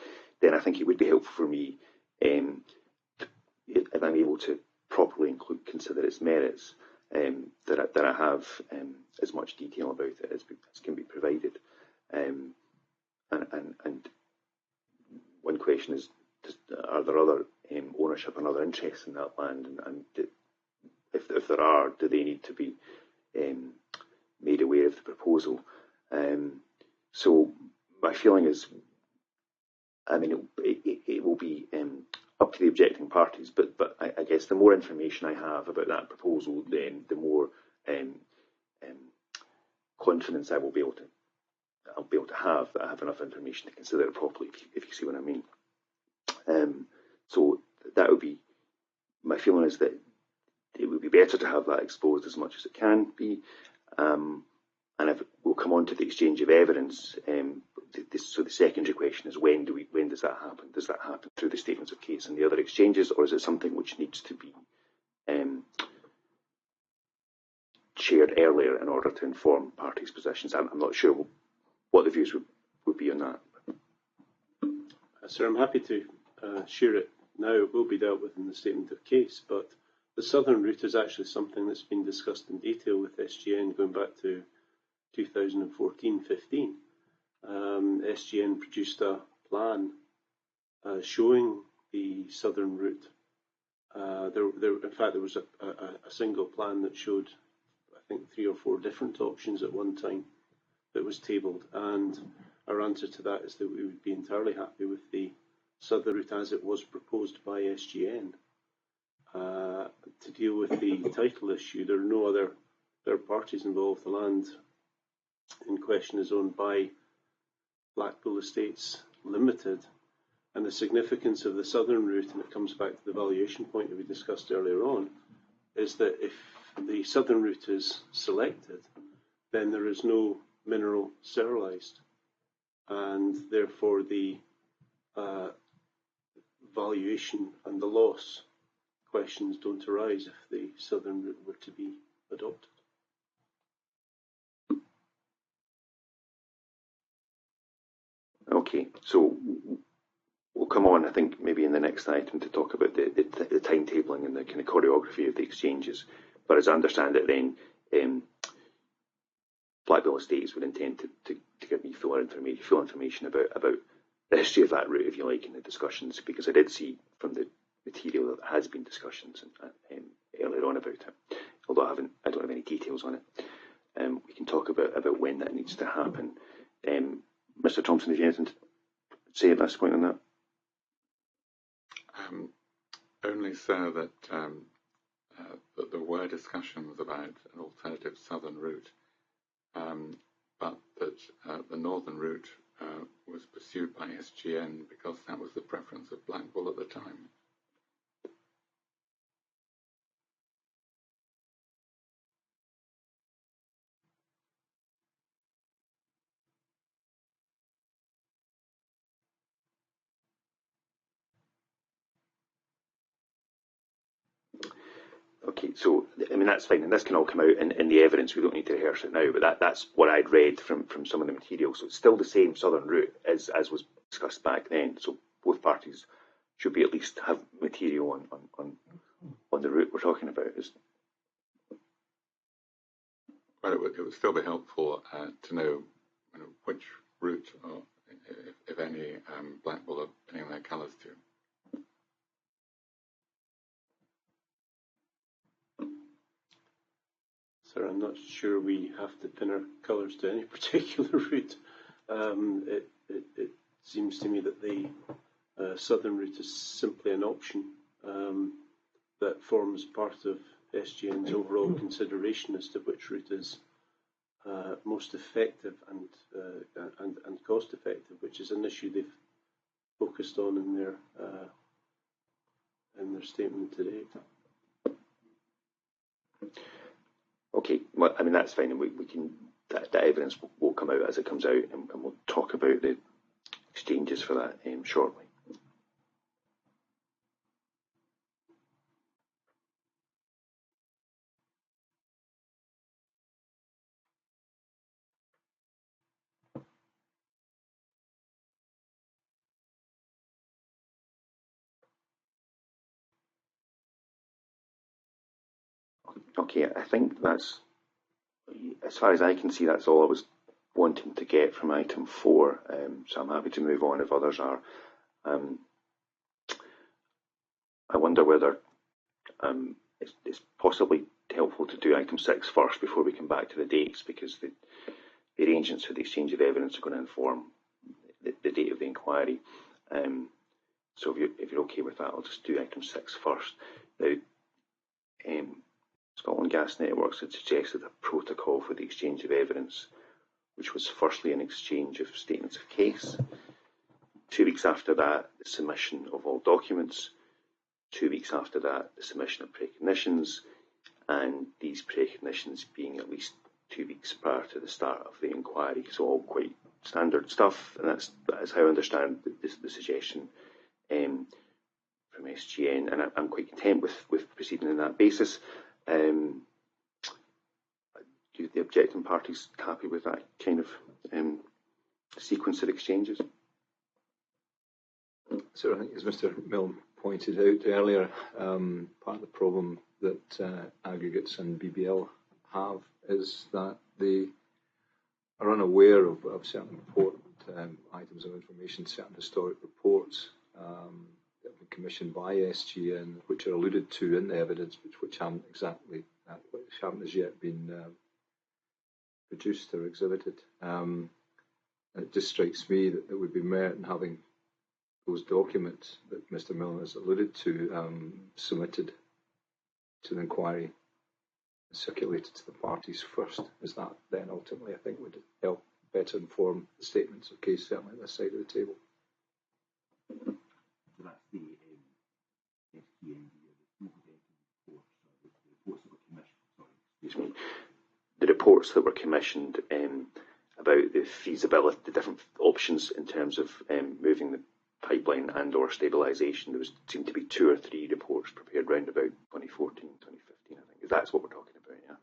A: then I think it would be helpful for me if I'm able to properly consider its merits, that I have as much detail about it as can be provided. And one question is, are there other ownership and other interests in that land? And if if there are, do they need to be made aware of the proposal? So my feeling is, I mean, it will be up to the objecting parties, but I guess the more information I have about that proposal, then the more confidence I will be able to have that I have enough information to consider it properly, if you see what I mean. So that would be my feeling, is that it would be better to have that exposed as much as it can be. And if we'll come on to the exchange of evidence, so the secondary question is when does that happen? Does that happen through the statements of case and the other exchanges, or is it something which needs to be shared earlier in order to inform parties' positions? I'm not sure what the views would be on that.
D: Sir, I'm happy to share it now. It will be dealt with in the statement of case, but the southern route is actually something that's been discussed in detail with SGN going back to 2014-15. SGN produced a plan showing the southern route. In fact, there was a single plan that showed, I think, 3 or 4 different options at one time that was tabled, and our answer to that is that we would be entirely happy with the southern route as it was proposed by SGN. To deal with the title issue, there are no other third parties involved. The land in question is owned by Blackpool Estates Limited, and the significance of the southern route, and it comes back to the valuation point that we discussed earlier on, is that if the southern route is selected, then there is no mineral serialised, and therefore the valuation and the loss questions don't arise if the southern route were to be adopted.
A: Okay, so we'll come on, I think, maybe in the next item to talk about the timetabling and the kind of choreography of the exchanges. But as I understand it, then Blackpool Estates would intend to give me full information about the history of that route, if you like, in the discussions, because I did see from the material that there has been discussions earlier on about it, although I don't have any details on it. We can talk about when that needs to happen. Mr. Thompson, have you anything to say at this point on that?
B: Only so that there were discussions about an alternative southern route, but that the northern route was pursued by SGN because that was the preference of Blackpool at the time.
A: Okay, so I mean that's fine, and this can all come out in the evidence. We don't need to rehearse it now, but that's what I'd read from some of the material. So it's still the same southern route as was discussed back then. So both parties should be at least have material on the route we're talking about.
B: Well, it would still be helpful to know which route, or if any, Blackpool are pinning their colours to.
D: Sir, I'm not sure we have to pin our colours to any particular route. It seems to me that the southern route is simply an option that forms part of SGN's overall consideration as to which route is most effective and cost effective, which is an issue they've focused on in their statement today.
A: Okay, well, I mean that's fine, and we can that evidence will come out as it comes out, and we'll talk about the exchanges for that shortly. Okay, I think that's, as far as I can see, that's all I was wanting to get from item 4. So I'm happy to move on if others are. I wonder whether it's possibly helpful to do item 6 first before we come back to the dates, because the arrangements for the exchange of evidence are going to inform the date of the inquiry. So if you're okay with that, I'll just do item 6 first. Now, Scotland Gas Networks had suggested a protocol for the exchange of evidence, which was firstly an exchange of statements of case. 2 weeks after that, the submission of all documents. 2 weeks after that, the submission of precognitions, and these precognitions being at least 2 weeks prior to the start of the inquiry. So all quite standard stuff, and that is how I understand the suggestion from SGN, and I'm quite content with proceeding on that basis. Do the objecting parties happy with that kind of sequence of exchanges?
C: So I think, as Mr. Milne pointed out earlier, part of the problem that aggregates and BBL have is that they are unaware of certain report items of information, certain historic reports that have been commissioned by SGN, which are alluded to in the evidence, which haven't as yet been produced or exhibited. And it just strikes me that there would be merit in having those documents that Mr. Milne has alluded to submitted to the inquiry, circulated to the parties first, as that then ultimately, I think, would help better inform the statements of case, certainly on this side of the table.
A: So that's the SGN, the reports that were commissioned about the feasibility, the different options in terms of moving the pipeline and or stabilisation. There seemed to be 2 or 3 reports prepared round about 2014, 2015, I think. That's what we're talking about, yeah.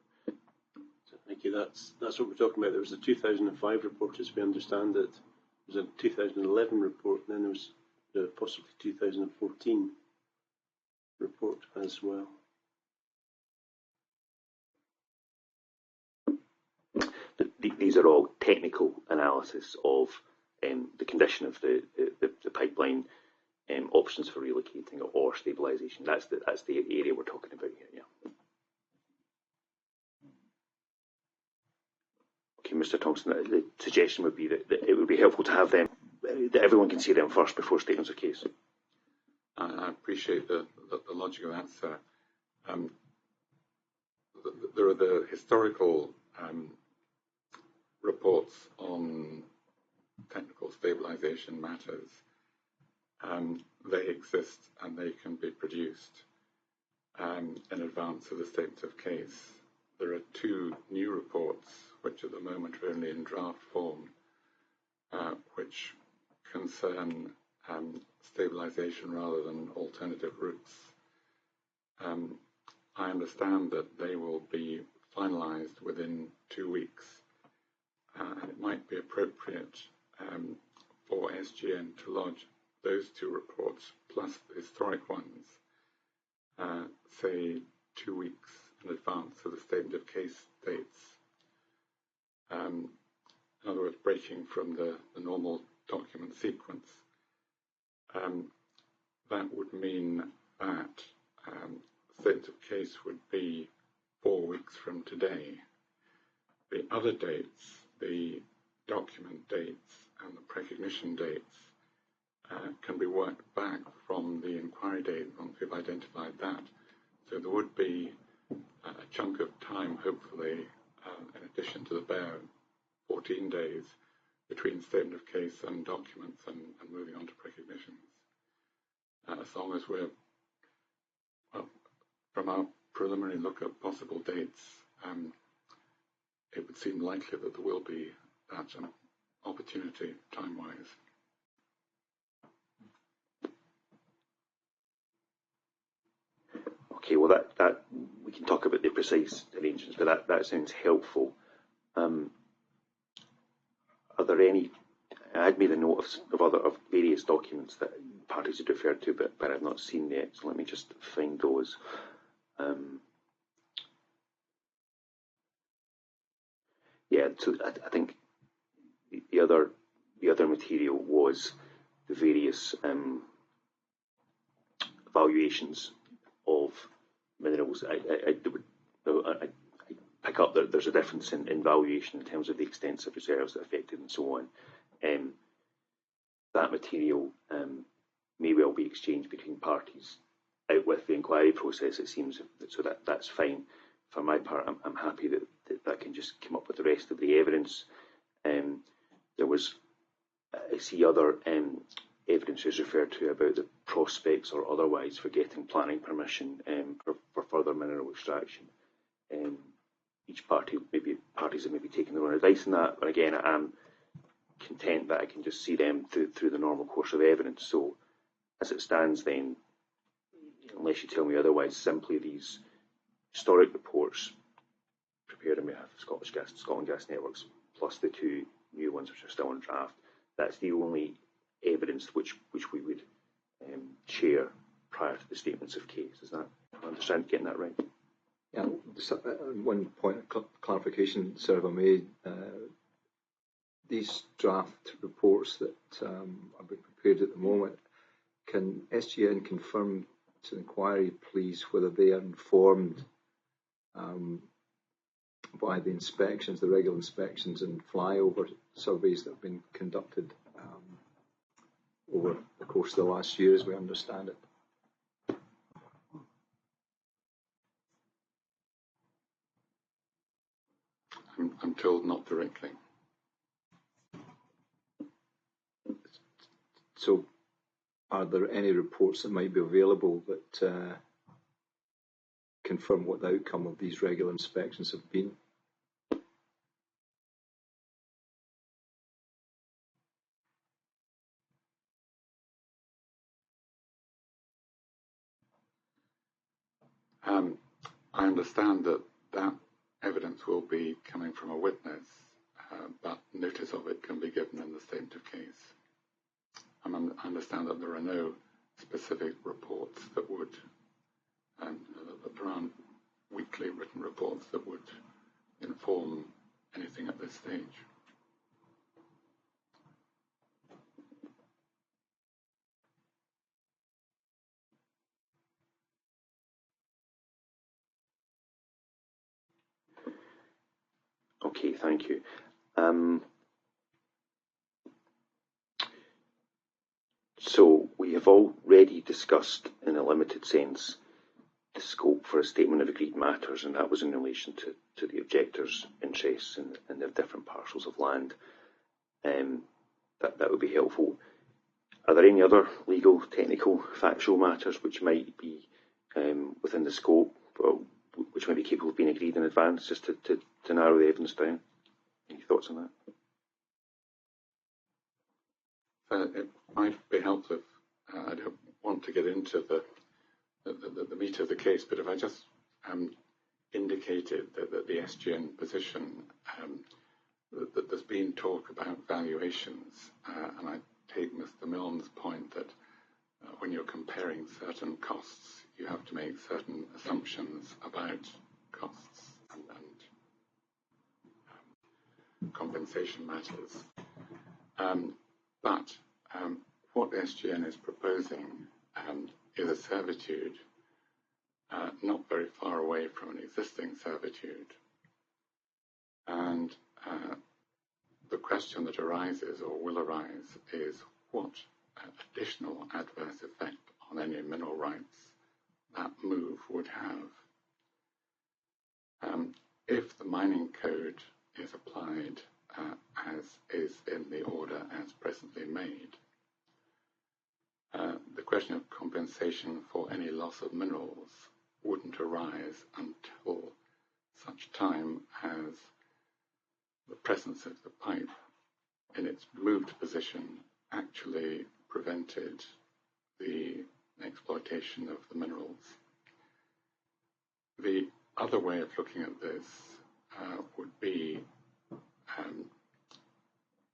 D: So thank you. That's what we're talking about. There was a 2005 report, as we understand it. There was a 2011 report, and then there was possibly 2014 report as well.
A: These are all technical analysis of the condition of the pipeline, options for relocating or stabilisation. That's the area we're talking about here. Yeah. Okay, Mr. Thompson. The suggestion would be that it would be helpful to have them, that everyone can see them first before statements of case.
B: I appreciate the logic of that, sir. There are the historical reports on technical stabilisation matters. They exist and they can be produced in advance of the statement of case. There are 2 new reports which at the moment are only in draft form, which concern stabilisation rather than alternative routes. I understand that they will be finalised within 2 weeks, and it might be appropriate for SGN to lodge those 2 reports plus the historic ones, say 2 weeks in advance of the statement of case dates. In other words, breaking from the normal document sequence. That would mean that statement of case would be 4 weeks from today. The other dates, the document dates and the precognition dates, can be worked back from the inquiry date once we've identified that. So there would be a chunk of time, hopefully, in addition to the bare 14 days between statement of case and documents and moving on to precognitions. As long as we're, well, from our preliminary look at possible dates, it would seem likely that there will be that opportunity time-wise.
A: Okay, well that we can talk about the precise arrangements, but that sounds helpful. Are there any? I'd made a note of various documents that parties had referred to, but I've not seen yet. So let me just find those. Yeah, so I think the other material was the various valuations of minerals. So I pick up that there's a difference in valuation in terms of the extensive reserves that are affected and so on. That material may well be exchanged between parties out with the inquiry process, it seems, so that's fine. For my part, I'm happy that can just come up with the rest of the evidence. There was, I see other evidence is referred to about the prospects or otherwise for getting planning permission for further mineral extraction. Each parties have maybe taken their own advice on that, but again, I'm content that I can just see them through the normal course of evidence. So, as it stands, then, unless you tell me otherwise, simply these historic reports prepared on behalf of Scotland Gas Networks, plus the two new ones which are still in draft, that's the only evidence which we would share prior to the statements of case. Is that, I understand getting that right?
C: Yeah, just one point of clarification, sir, if I may. These draft reports that are being prepared at the moment, can SGN confirm to the inquiry, please, whether they are informed by the inspections, the regular inspections and flyover surveys that have been conducted over the course of the last year, as we understand it?
B: I'm told not directly.
C: So, are there any reports that might be available that confirm what the outcome of these regular inspections have been?
B: I understand that evidence will be coming from a witness, but notice of it can be given in the statement of case. I understand that there are no specific reports that would, that there aren't weekly written reports that would inform anything at this stage.
A: Okay, thank you. So we have already discussed, in a limited sense, the scope for a statement of agreed matters, and that was in relation to the objectors' interests in their different parcels of land. That would be helpful. Are there any other legal, technical, factual matters which might be within the scope, or which might be capable of being agreed in advance, just to narrow the evidence down? Any thoughts on that?
B: It might be helpful if I don't want to get into the meat of the case, but if I just indicated that the SGN position, that there's been talk about valuations, and I take Mr. Milne's point that when you're comparing certain costs, you have to make certain assumptions about costs and compensation matters. But what SGN is proposing is a servitude not very far away from an existing servitude. And the question that arises or will arise is what additional adverse effect on any mineral rights that move would have. If the mining code is applied as is in the order as presently made, the question of compensation for any loss of minerals wouldn't arise until such time as the presence of the pipe in its moved position actually prevented the exploitation of the minerals. The other way of looking at this would be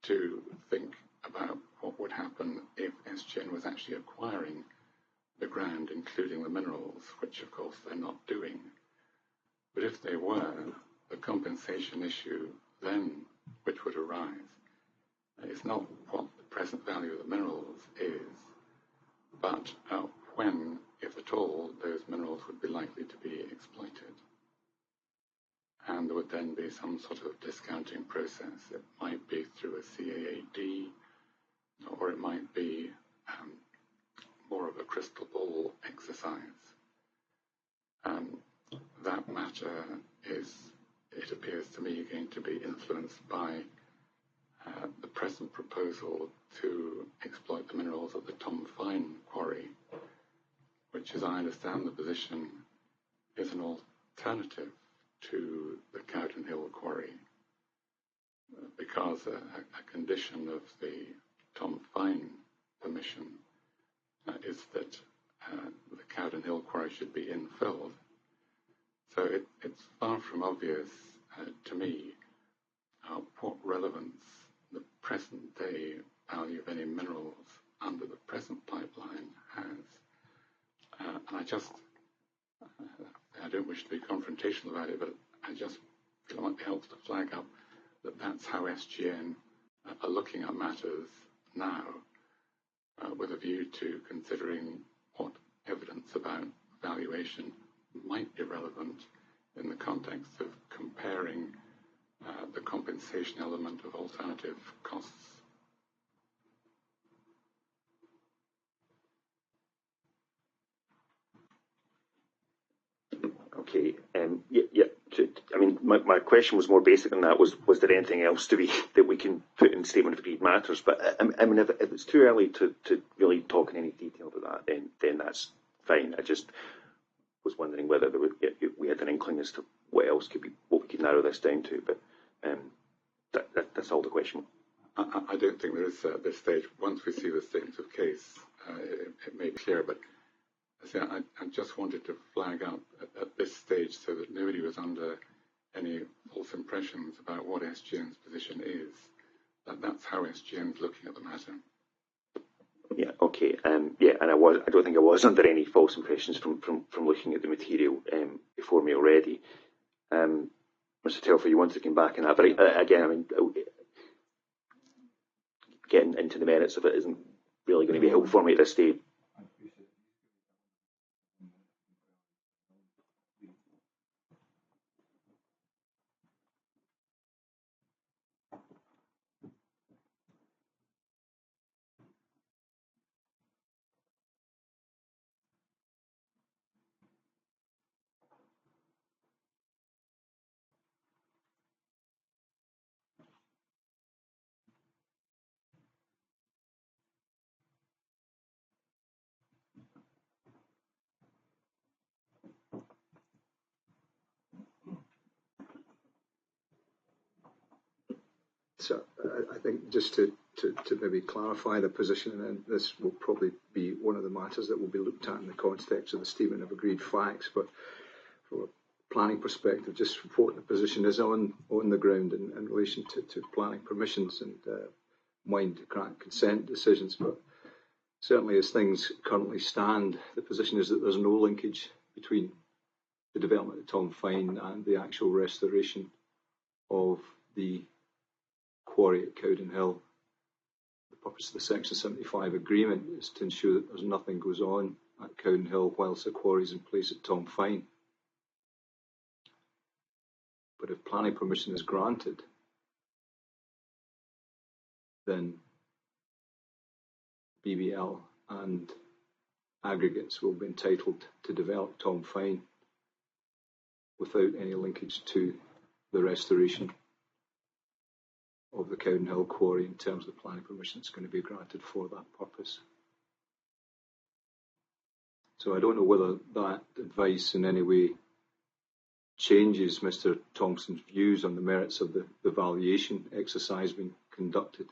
B: to think about what would happen if SGN was actually acquiring the ground, including the minerals, which of course they're not doing. But if they were, the compensation issue then which would arise is not what the present value of the minerals is, but when, if at all, those minerals would be likely to be exploited. would then be some sort of discounting process. It might be through a CAAD, or it might be more of a crystal ball exercise. That matter is, it appears to me, going to be influenced by the present proposal to exploit the minerals at the Tom Fine Quarry, which, as I understand the position, is an alternative to the Cowdenhill Quarry, because a condition of the Tom Fine permission is that the Cowdenhill Quarry should be infilled. So it's far from obvious to me what relevance the present day value of any minerals under the present pipeline has. I don't wish to be confrontational about it, but I just feel it might be helpful to flag up that that's how SGN are looking at matters now, with a view to considering what evidence about valuation might be relevant in the context of comparing the compensation element of alternative costs.
A: Okay. My question was more basic than that. Was there anything else that we can put in statement of agreed matters? But if it's too early to really talk in any detail about that, then that's fine. I just was wondering whether we had an inkling as to what we could narrow this down to. But that's all the question.
B: I don't think there is at this stage. Once we see the statement of case, it may be clear. But I just wanted to flag up at this stage so that nobody was under any false impressions about what SGN's position is. That's how SGN's looking at the matter.
A: Yeah. Okay. And I don't think I was under any false impressions from looking at the material before me already. Mr. Telfer, you wanted to come back on that, but again, getting into the merits of it isn't really going to be helpful for me at this stage.
C: So I think just to maybe clarify the position, and this will probably be one of the matters that will be looked at in the context of the statement of agreed facts, but from a planning perspective, just what the position is on the ground in relation to planning permissions and mind grant consent decisions. But certainly as things currently stand, the position is that there's no linkage between the development of Tom Fine and the actual restoration of the quarry at Cowdenhill. The purpose of the Section 75 agreement is to ensure that there's nothing goes on at Cowdenhill whilst the quarry is in place at Tom Fine. But if planning permission is granted, then BBL and aggregates will be entitled to develop Tom Fine without any linkage to the restoration of the Cowdenhill quarry in terms of the planning permission that's going to be granted for that purpose. So I don't know whether that advice in any way changes Mr. Thompson's views on the merits of the valuation exercise being conducted.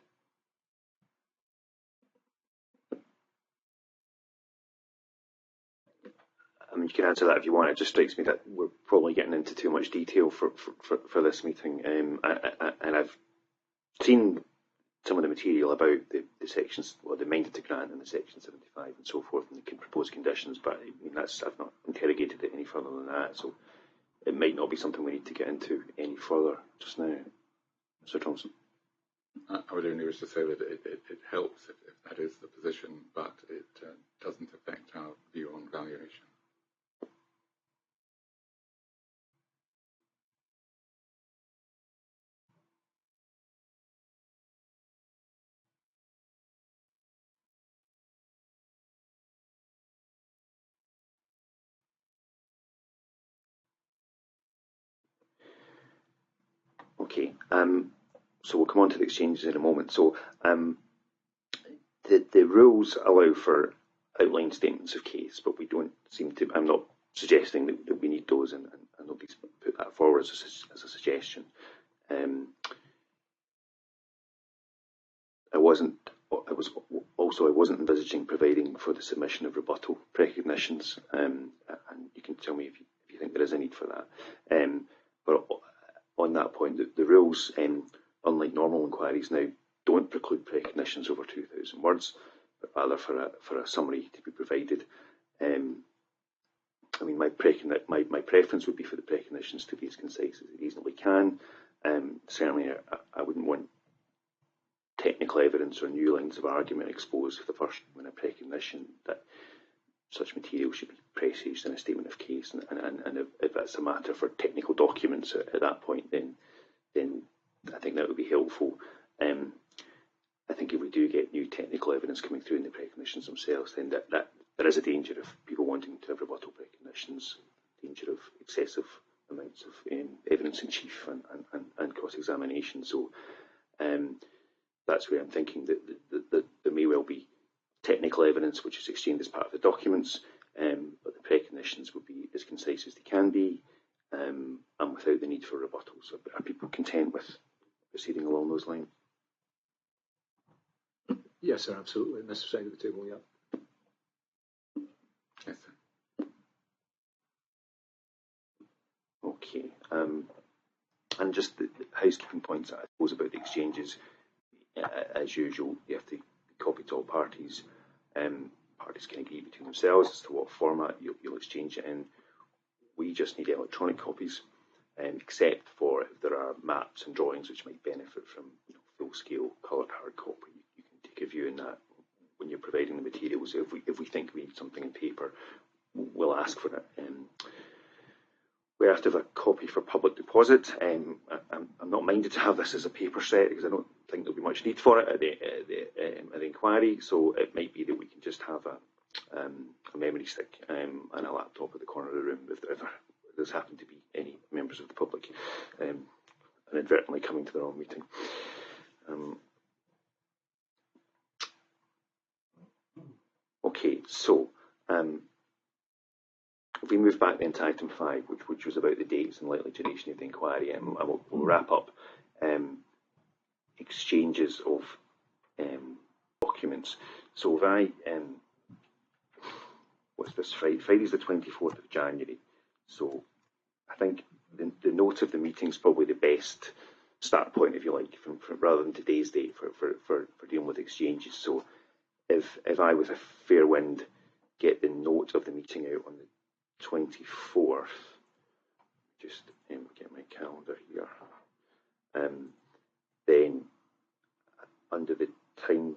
A: You can answer that if you want. It just strikes me that we're probably getting into too much detail for this meeting, and I've seen some of the material about the sections, the minded to grant and the Section 75 and so forth, and the proposed conditions, but I've not interrogated it any further than that, so it might not be something we need to get into any further just now. Mr. Thompson?
B: I would only wish to say that it helps if that is the position, but it doesn't affect our view on valuation.
A: Okay, so we'll come on to the exchanges in a moment. So the rules allow for outline statements of case, but we don't seem to. I'm not suggesting that we need those, and nobody's put that forward as a suggestion. I wasn't envisaging providing for the submission of rebuttal recognitions, and you can tell me if you think there is a need for that. But on that point, the rules, unlike normal inquiries now, don't preclude recognitions over 2,000 words, but rather for a summary to be provided. I mean, my preference would be for the recognitions to be as concise as they reasonably can. Certainly, I wouldn't want technical evidence or new lines of argument exposed for the first minute recognition that such material should be presaged in a statement of case, and if that's a matter for technical documents at that point, then I think that would be helpful. I think if we do get new technical evidence coming through in the recognitions themselves, then that there is a danger of people wanting to have rebuttal recognitions, danger of excessive amounts of evidence in chief and cross-examination. So that's where I'm thinking that there may well be technical evidence which is exchanged as part of the documents, but the recognitions would be as concise as they can be, and without the need for rebuttal. So are people content with proceeding along those lines?
C: Yes, sir, absolutely. On this side of the table, yeah.
B: Yes, sir.
A: Okay. And just the housekeeping points, I suppose, about the exchanges. As usual, you have to copy to all parties. Parties can agree between themselves as to what format you'll exchange it in. We just need electronic copies, except for if there are maps and drawings which might benefit from full-scale coloured hard copy. You can take a view in that when you're providing the materials. If we think we need something in paper, we'll ask for it. We have to have a copy for public deposit. I'm not minded to have this as a paper set because I don't think there'll be much need for it at the inquiry. So it might be that we can just have a memory stick and a laptop at the corner of the room if there's happened to be any members of the public inadvertently coming to the wrong meeting. Okay, so if we move back then to item 5, which was about the dates and likely duration of the inquiry, we'll wrap up exchanges of documents. So if I, what's this, Friday's the 24th of January. So I think the note of the meeting is probably the best start point, if you like, rather than today's date for dealing with exchanges. So if I, with a fair wind, get the note of the meeting out on the 24th, just get my calendar here, then under the kind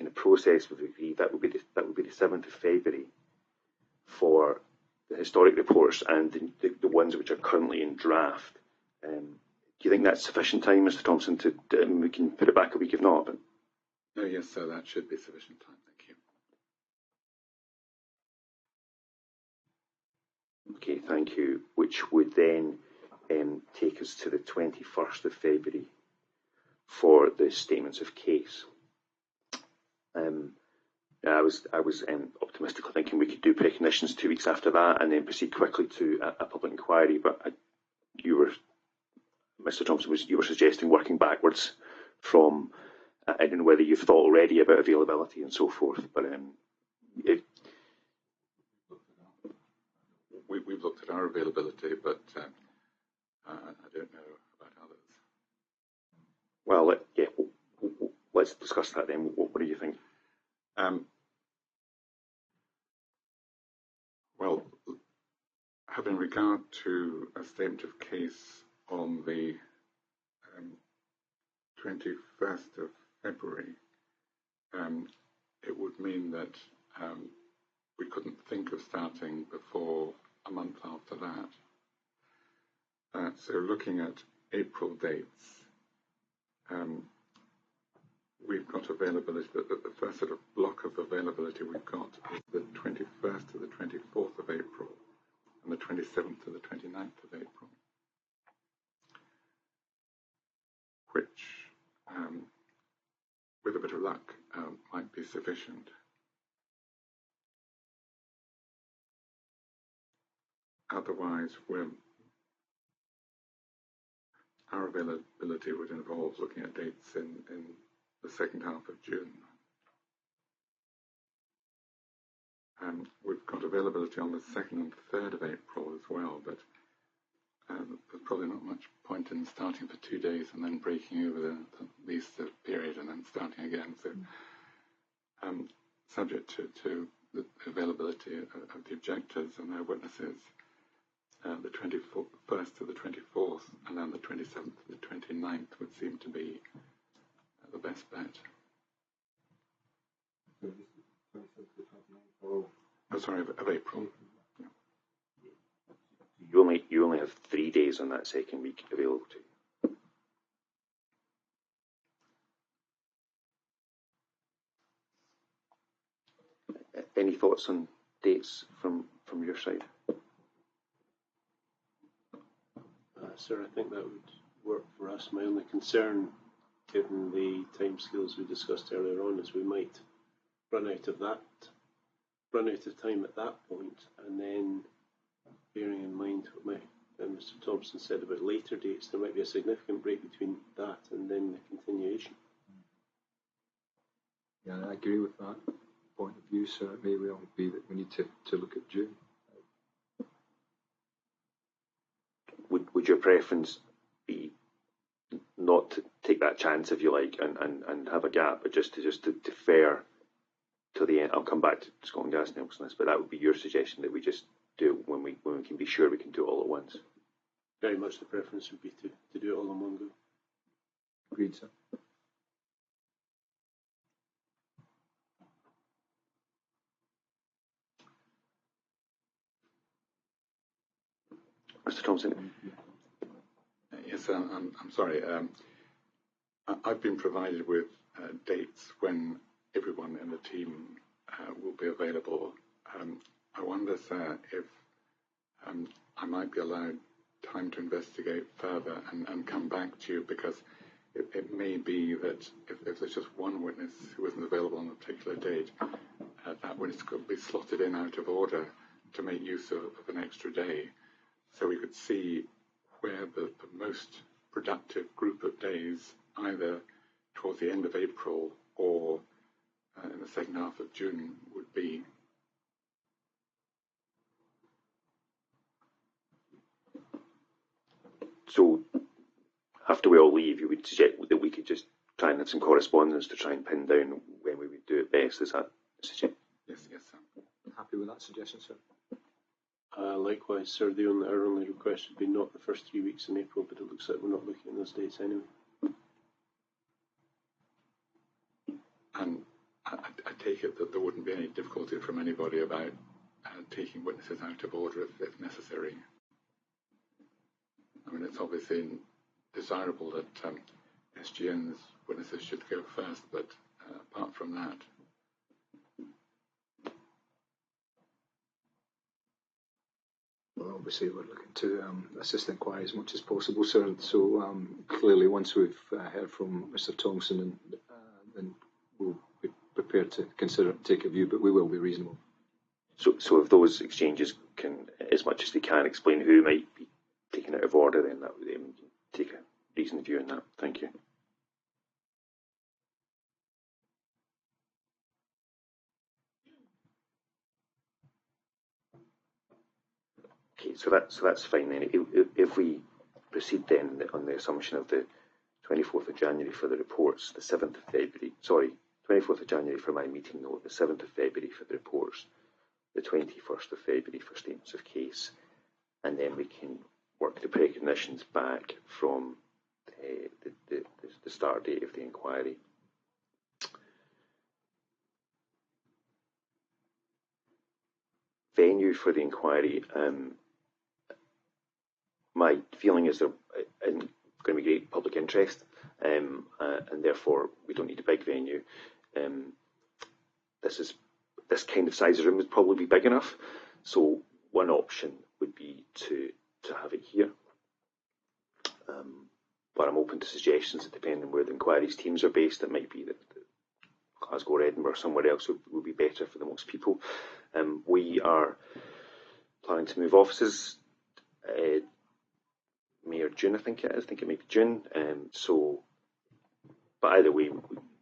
A: of process we've agreed, that would be the 7th of February for the historic reports and the ones which are currently in draft. Do you think that's sufficient time, Mr. Thompson, to we can put it back a week if not? But...
B: No, yes, sir, that should be sufficient time. Thank you.
A: Okay, thank you. Which would then take us to the 21st of February for the statements of case. I was optimistically thinking we could do recognitions 2 weeks after that and then proceed quickly to a public inquiry. But Mr. Thompson, you were suggesting working backwards from. I don't know whether you've thought already about availability and so forth, but
B: We've looked at our availability, but I don't know about others.
A: Well, yeah, let's discuss that then. What do you think?
B: Well, having regard to a statement of case on the 21st of February, it would mean that we couldn't think of starting before a month after that. So looking at April dates, we've got availability, the first sort of block of availability we've got is the 21st to the 24th of April and the 27th to the 29th of April. which, with a bit of luck, might be sufficient. Otherwise, our availability would involve looking at dates in the second half of June. We've got availability on the 2nd and 3rd of April as well, but there's probably not much point in starting for 2 days and then breaking over the Easter period and then starting again. So, subject to the availability of the objectors and their witnesses, the 21st to the 24th and then the 27th to the 29th would seem to be the best bet. Oh, sorry, of April. Yeah.
A: You only have 3 days on that second week available to you. Any thoughts on dates from your side?
D: Sir, I think that would work for us. My only concern, given the timescales we discussed earlier on, is we might run out of time at that point, and then bearing in mind what Mr. Thompson said about later dates, there might be a significant break between that and then the continuation.
C: Yeah, I agree with that point of view, so it may well be that we need to look at June.
A: Would your preference be not to take that chance, if you like, and have a gap, but just to defer to the end? I'll come back to Scotland Gas Nelson, but that would be your suggestion, that we just do it when we can be sure we can do it all at once.
D: Very much the preference would be to do it all in one go.
C: Agreed, sir.
A: Mr. Thompson.
B: Yes, I'm sorry. I've been provided with dates when everyone in the team will be available. I wonder, sir, if I might be allowed time to investigate further and come back to you, because it may be that if there's just one witness who isn't available on a particular date, that witness could be slotted in out of order to make use of an extra day. So we could see where the most productive group of days, either towards the end of April or in the second half of June, would be.
A: So, after we all leave, you would suggest that we could just try and have some correspondence to try and pin down when we would do it best. Is that the suggestion?
B: Yes, sir.
C: Happy with that suggestion, sir?
D: Likewise, sir, our only request would be not the first 3 weeks in April, but it looks like we're not looking at those dates anyway.
B: And I take it that there wouldn't be any difficulty from anybody about taking witnesses out of order if necessary. I mean, it's obviously desirable that SGN's witnesses should go first, but apart from that.
C: Well, obviously, we're looking to assist the inquiry as much as possible, sir. So clearly, once we've heard from Mr. Thompson, then we'll be prepared to consider it and take a view, but we will be reasonable.
A: So if those exchanges can, as much as they can, explain who might be taken out of order, then that would take a reasoned view on that. Thank you. Okay, so that's fine then. If we proceed then on the assumption of the 24th of January for the reports, the 7th of February, 24th of January for my meeting note, the 7th of February for the reports, the 21st of February for statements of case, and then we can work the precognitions back from the start date of the inquiry. Venue for the inquiry, my feeling is there isn't going to be great public interest, and therefore we don't need a big venue. This kind of size of room would probably be big enough. So one option would be to have it here. but I'm open to suggestions that depending on where the inquiries teams are based, it might be that Glasgow or Edinburgh or somewhere else would be better for the most people. We are planning to move offices May or June, I think it is. I think it may be June. But either way,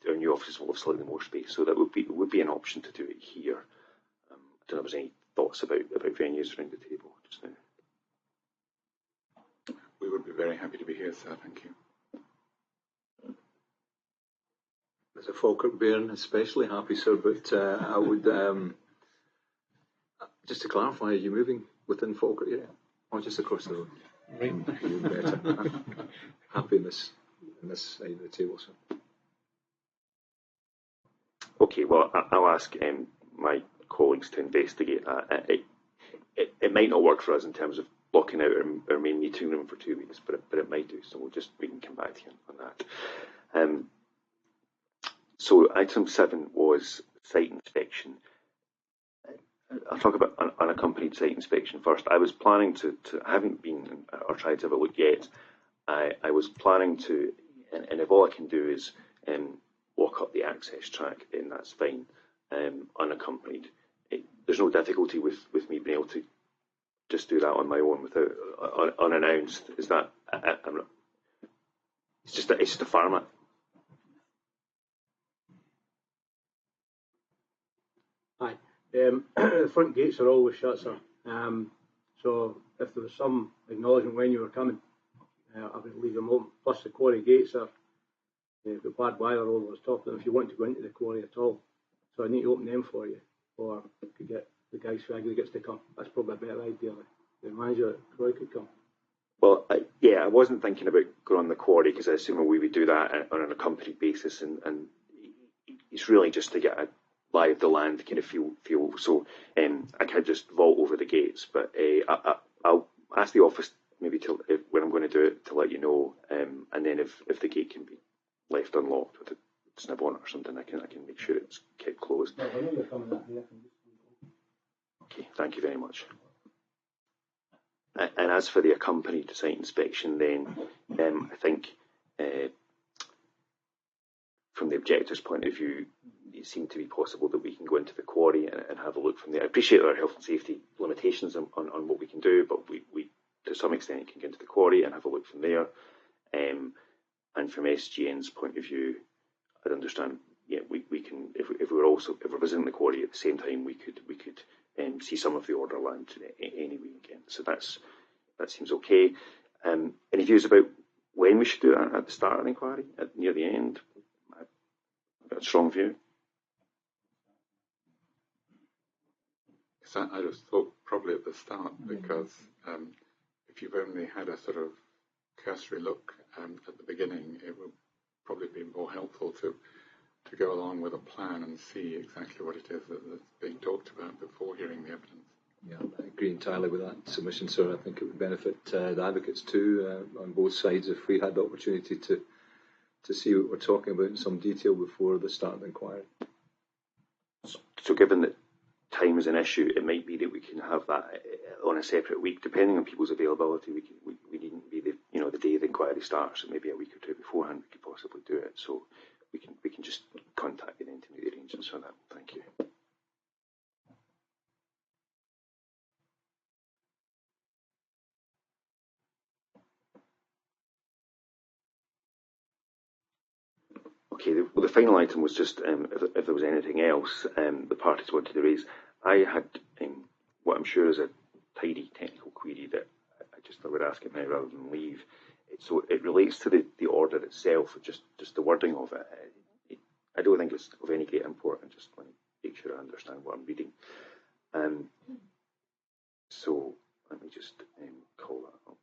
A: our new offices will have slightly more space, so that would be an option to do it here. I don't know if there's any thoughts about venues around the table just now.
B: We would be very happy to be here, sir. Thank you.
C: As a Falkirk bairn, especially happy, sir, but I would, just to clarify, are you moving within Falkirk area or just across the road? Right. Even better. Happy in this side of the table, sir.
A: Okay, well, I'll ask my colleagues to investigate that. It might not work for us in terms of blocking out our main meeting room for 2 weeks, but it might do, so we can come back to you on that. So item 7 was site inspection. I'll talk about unaccompanied site inspection first. I was planning to I haven't been or tried to have a look yet. I was planning to, and if all I can do is walk up the access track, then that's fine, unaccompanied. There's no difficulty with me being able to just do that on my own without unannounced. Is that? It's just a format.
E: Aye. The front gates are always shut, sir. So if there was some acknowledgement when you were coming, I would leave them open. Plus the quarry gates are got barbed wire all over the top of them if you want to go into the quarry at all. So I need to open them for you, or I could get the guys who regularly gets to come. That's probably a better idea. The manager at Quarry could come.
A: Well, I wasn't thinking about going on the quarry because I assume we would do that on an accompanied basis, and it's really just to get a lie of the land kind of feel. So I could just vault over the gates, but I'll ask the office maybe when I'm going to do it to let you know, and then if the gate can be left unlocked with a snip on it or something, I can make sure it's kept closed.
E: No, I know you're coming that way.
A: Okay, thank you very much. And as for the accompanied site inspection, then I think from the objector's point of view, it seemed to be possible that we can go into the quarry and have a look from there. I appreciate our health and safety limitations on what we can do, but we to some extent can get into the quarry and have a look from there. And from SGN's point of view, I'd understand. Yeah, we can if we're visiting the quarry at the same time, we could see some of the order land anyway again. So that seems okay. Any views about when we should do that? At the start of the inquiry, near the end? I've got a strong view.
B: I just thought probably at the start, because if you've only had a sort of cursory look at the beginning, it would probably be more helpful to go along with a plan and see exactly what it is that's being talked about before hearing the evidence.
C: Yeah, I agree entirely with that submission, sir. I think it would benefit the advocates too on both sides if we had the opportunity to see what we're talking about in some detail before the start of the inquiry.
A: So given that time is an issue, it might be that we can have that on a separate week, depending on people's availability. We needn't be the day the inquiry starts. Maybe a week or two beforehand we could possibly do it. So we can just contact you then to make the arrangements for that. Thank you. Okay, the final item was just if there was anything else the parties wanted to raise. I had what I'm sure is a tidy technical query that I would ask it now rather than leave. So it relates to the order itself, just the wording of it. I don't think it's of any great import. I just want to make sure I understand what I'm reading. So let me just call that up.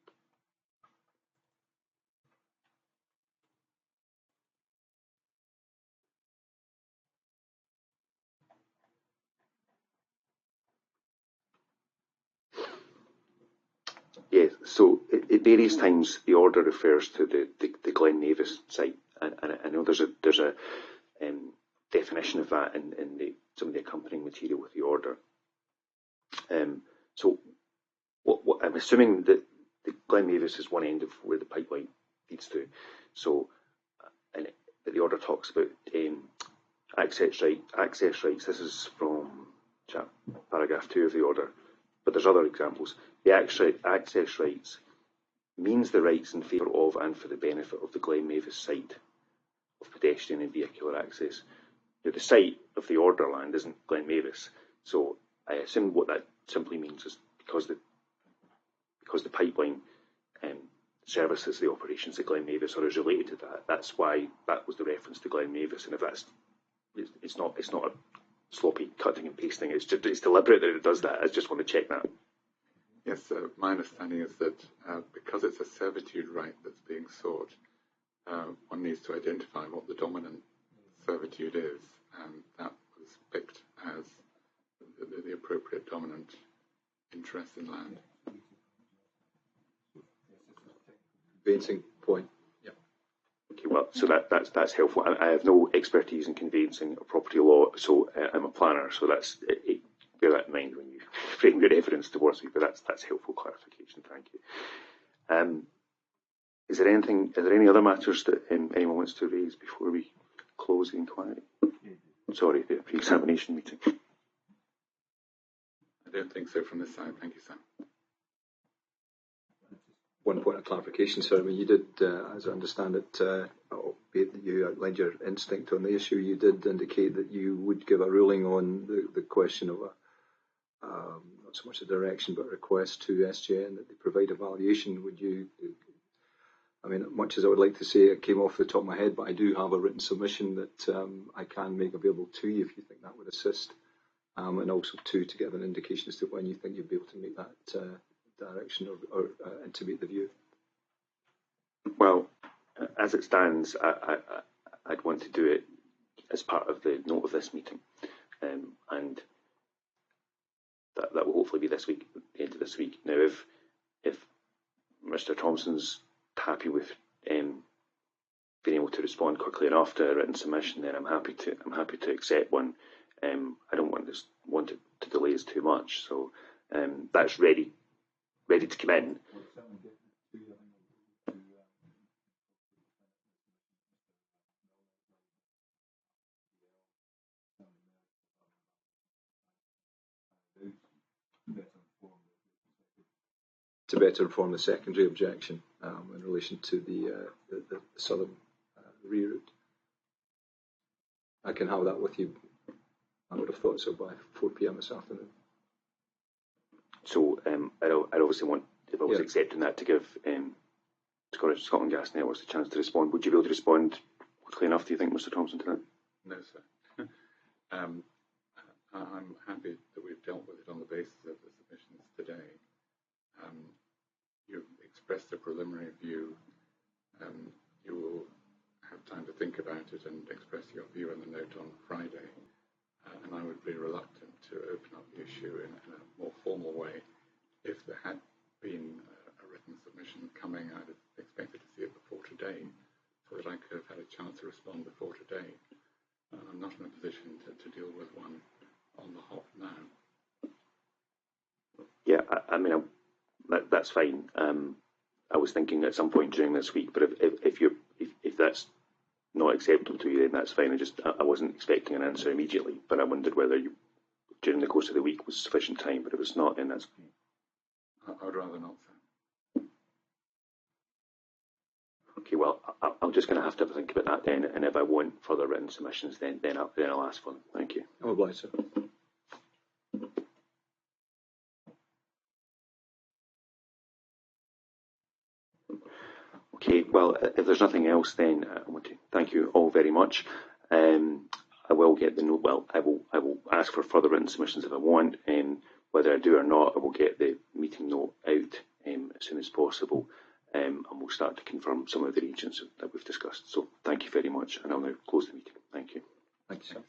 A: Yes, so at various times the order refers to the Glen Nevis site, and I know there's a definition of that in some of the accompanying material with the order. So what I'm assuming that the Glen Nevis is one end of where the pipeline feeds needs to. So, but the order talks about access rights. This is from paragraph 2 of the order, but there's other examples. The access rights means the rights in favour of and for the benefit of the Glen Mavis site of pedestrian and vehicular access. Now, the site of the order land isn't Glen Mavis, so I assume what that simply means is because the pipeline services the operations at Glen Mavis or is related to that. That's why that was the reference to Glen Mavis, and if it's not a sloppy cutting and pasting. It's deliberate that it does that. I just want to check that.
B: Yes, my understanding is that because it's a servitude right that's being sought, one needs to identify what the dominant servitude is, and that was picked as the appropriate dominant interest in land.
C: Conveyancing point. Yeah.
A: Okay, well, so that's helpful. I have no expertise in conveyancing or property law, so I'm a planner. So bear that in mind when you frame your evidence towards me. But that's helpful clarification. Thank you. Is there any other matters that anyone wants to raise before we close the inquiry? Sorry, the pre-examination meeting.
B: I don't think so from this side. Thank you, Sam.
C: One point of clarification, sir. I mean, you did, as I understand it, albeit that you outlined your instinct on the issue, you did indicate that you would give a ruling on the question of not so much a direction but a request to SGN that they provide a valuation. Would you? I mean, much as I would like to say it came off the top of my head, but I do have a written submission that I can make available to you if you think that would assist, and also to give an indication as to when you think you'd be able to make that direction or intimate the view.
A: Well, as it stands, I'd want to do it as part of the note of this meeting, and that will hopefully be this week, the end of this week. Now, if Mr. Thompson's happy with being able to respond quickly enough to a written submission, then I'm happy to accept one. I don't want it to delay us too much, so that's ready to come in.
C: To better inform the secondary objection in relation to the southern reroute. I can have that with you. I would have thought so by 4 p.m. this afternoon.
A: So I'd obviously want, if I was accepting that, to give Scotland Gas Networks a chance to respond. Would you be able to respond quickly enough, do you think, Mr. Thompson, to that?
B: No, sir. I'm happy that we've dealt with it on the basis of the submissions today. You've expressed a preliminary view. You will have time to think about it and express your view in the note on Friday. And I would be reluctant to open up the issue in a more formal way. If there had been a written submission coming, I'd have expected to see it before today, so that I could have had a chance to respond before today. I'm not in a position to deal with one on the hop now.
A: Yeah, I mean, that's fine. I was thinking at some point during this week, but if that's not acceptable to you, then that's fine. I wasn't expecting an answer immediately, but I wondered whether during the course of the week was sufficient time. But if it's not, then that's fine.
B: I would rather not, sir.
A: Okay, well, I'm just going to have to think about that then, and if I want further written submissions, then I'll ask for them. Thank you.
C: I'm obliged, sir.
A: Okay, well, if there's nothing else, then I want to thank you all very much. I will get the note. Well, I will ask for further written submissions if I want. Whether I do or not, I will get the meeting note out as soon as possible, and we'll start to confirm some of the regions that we've discussed. So, thank you very much, and I'll now close the meeting. Thank you.
C: Thank you, sir.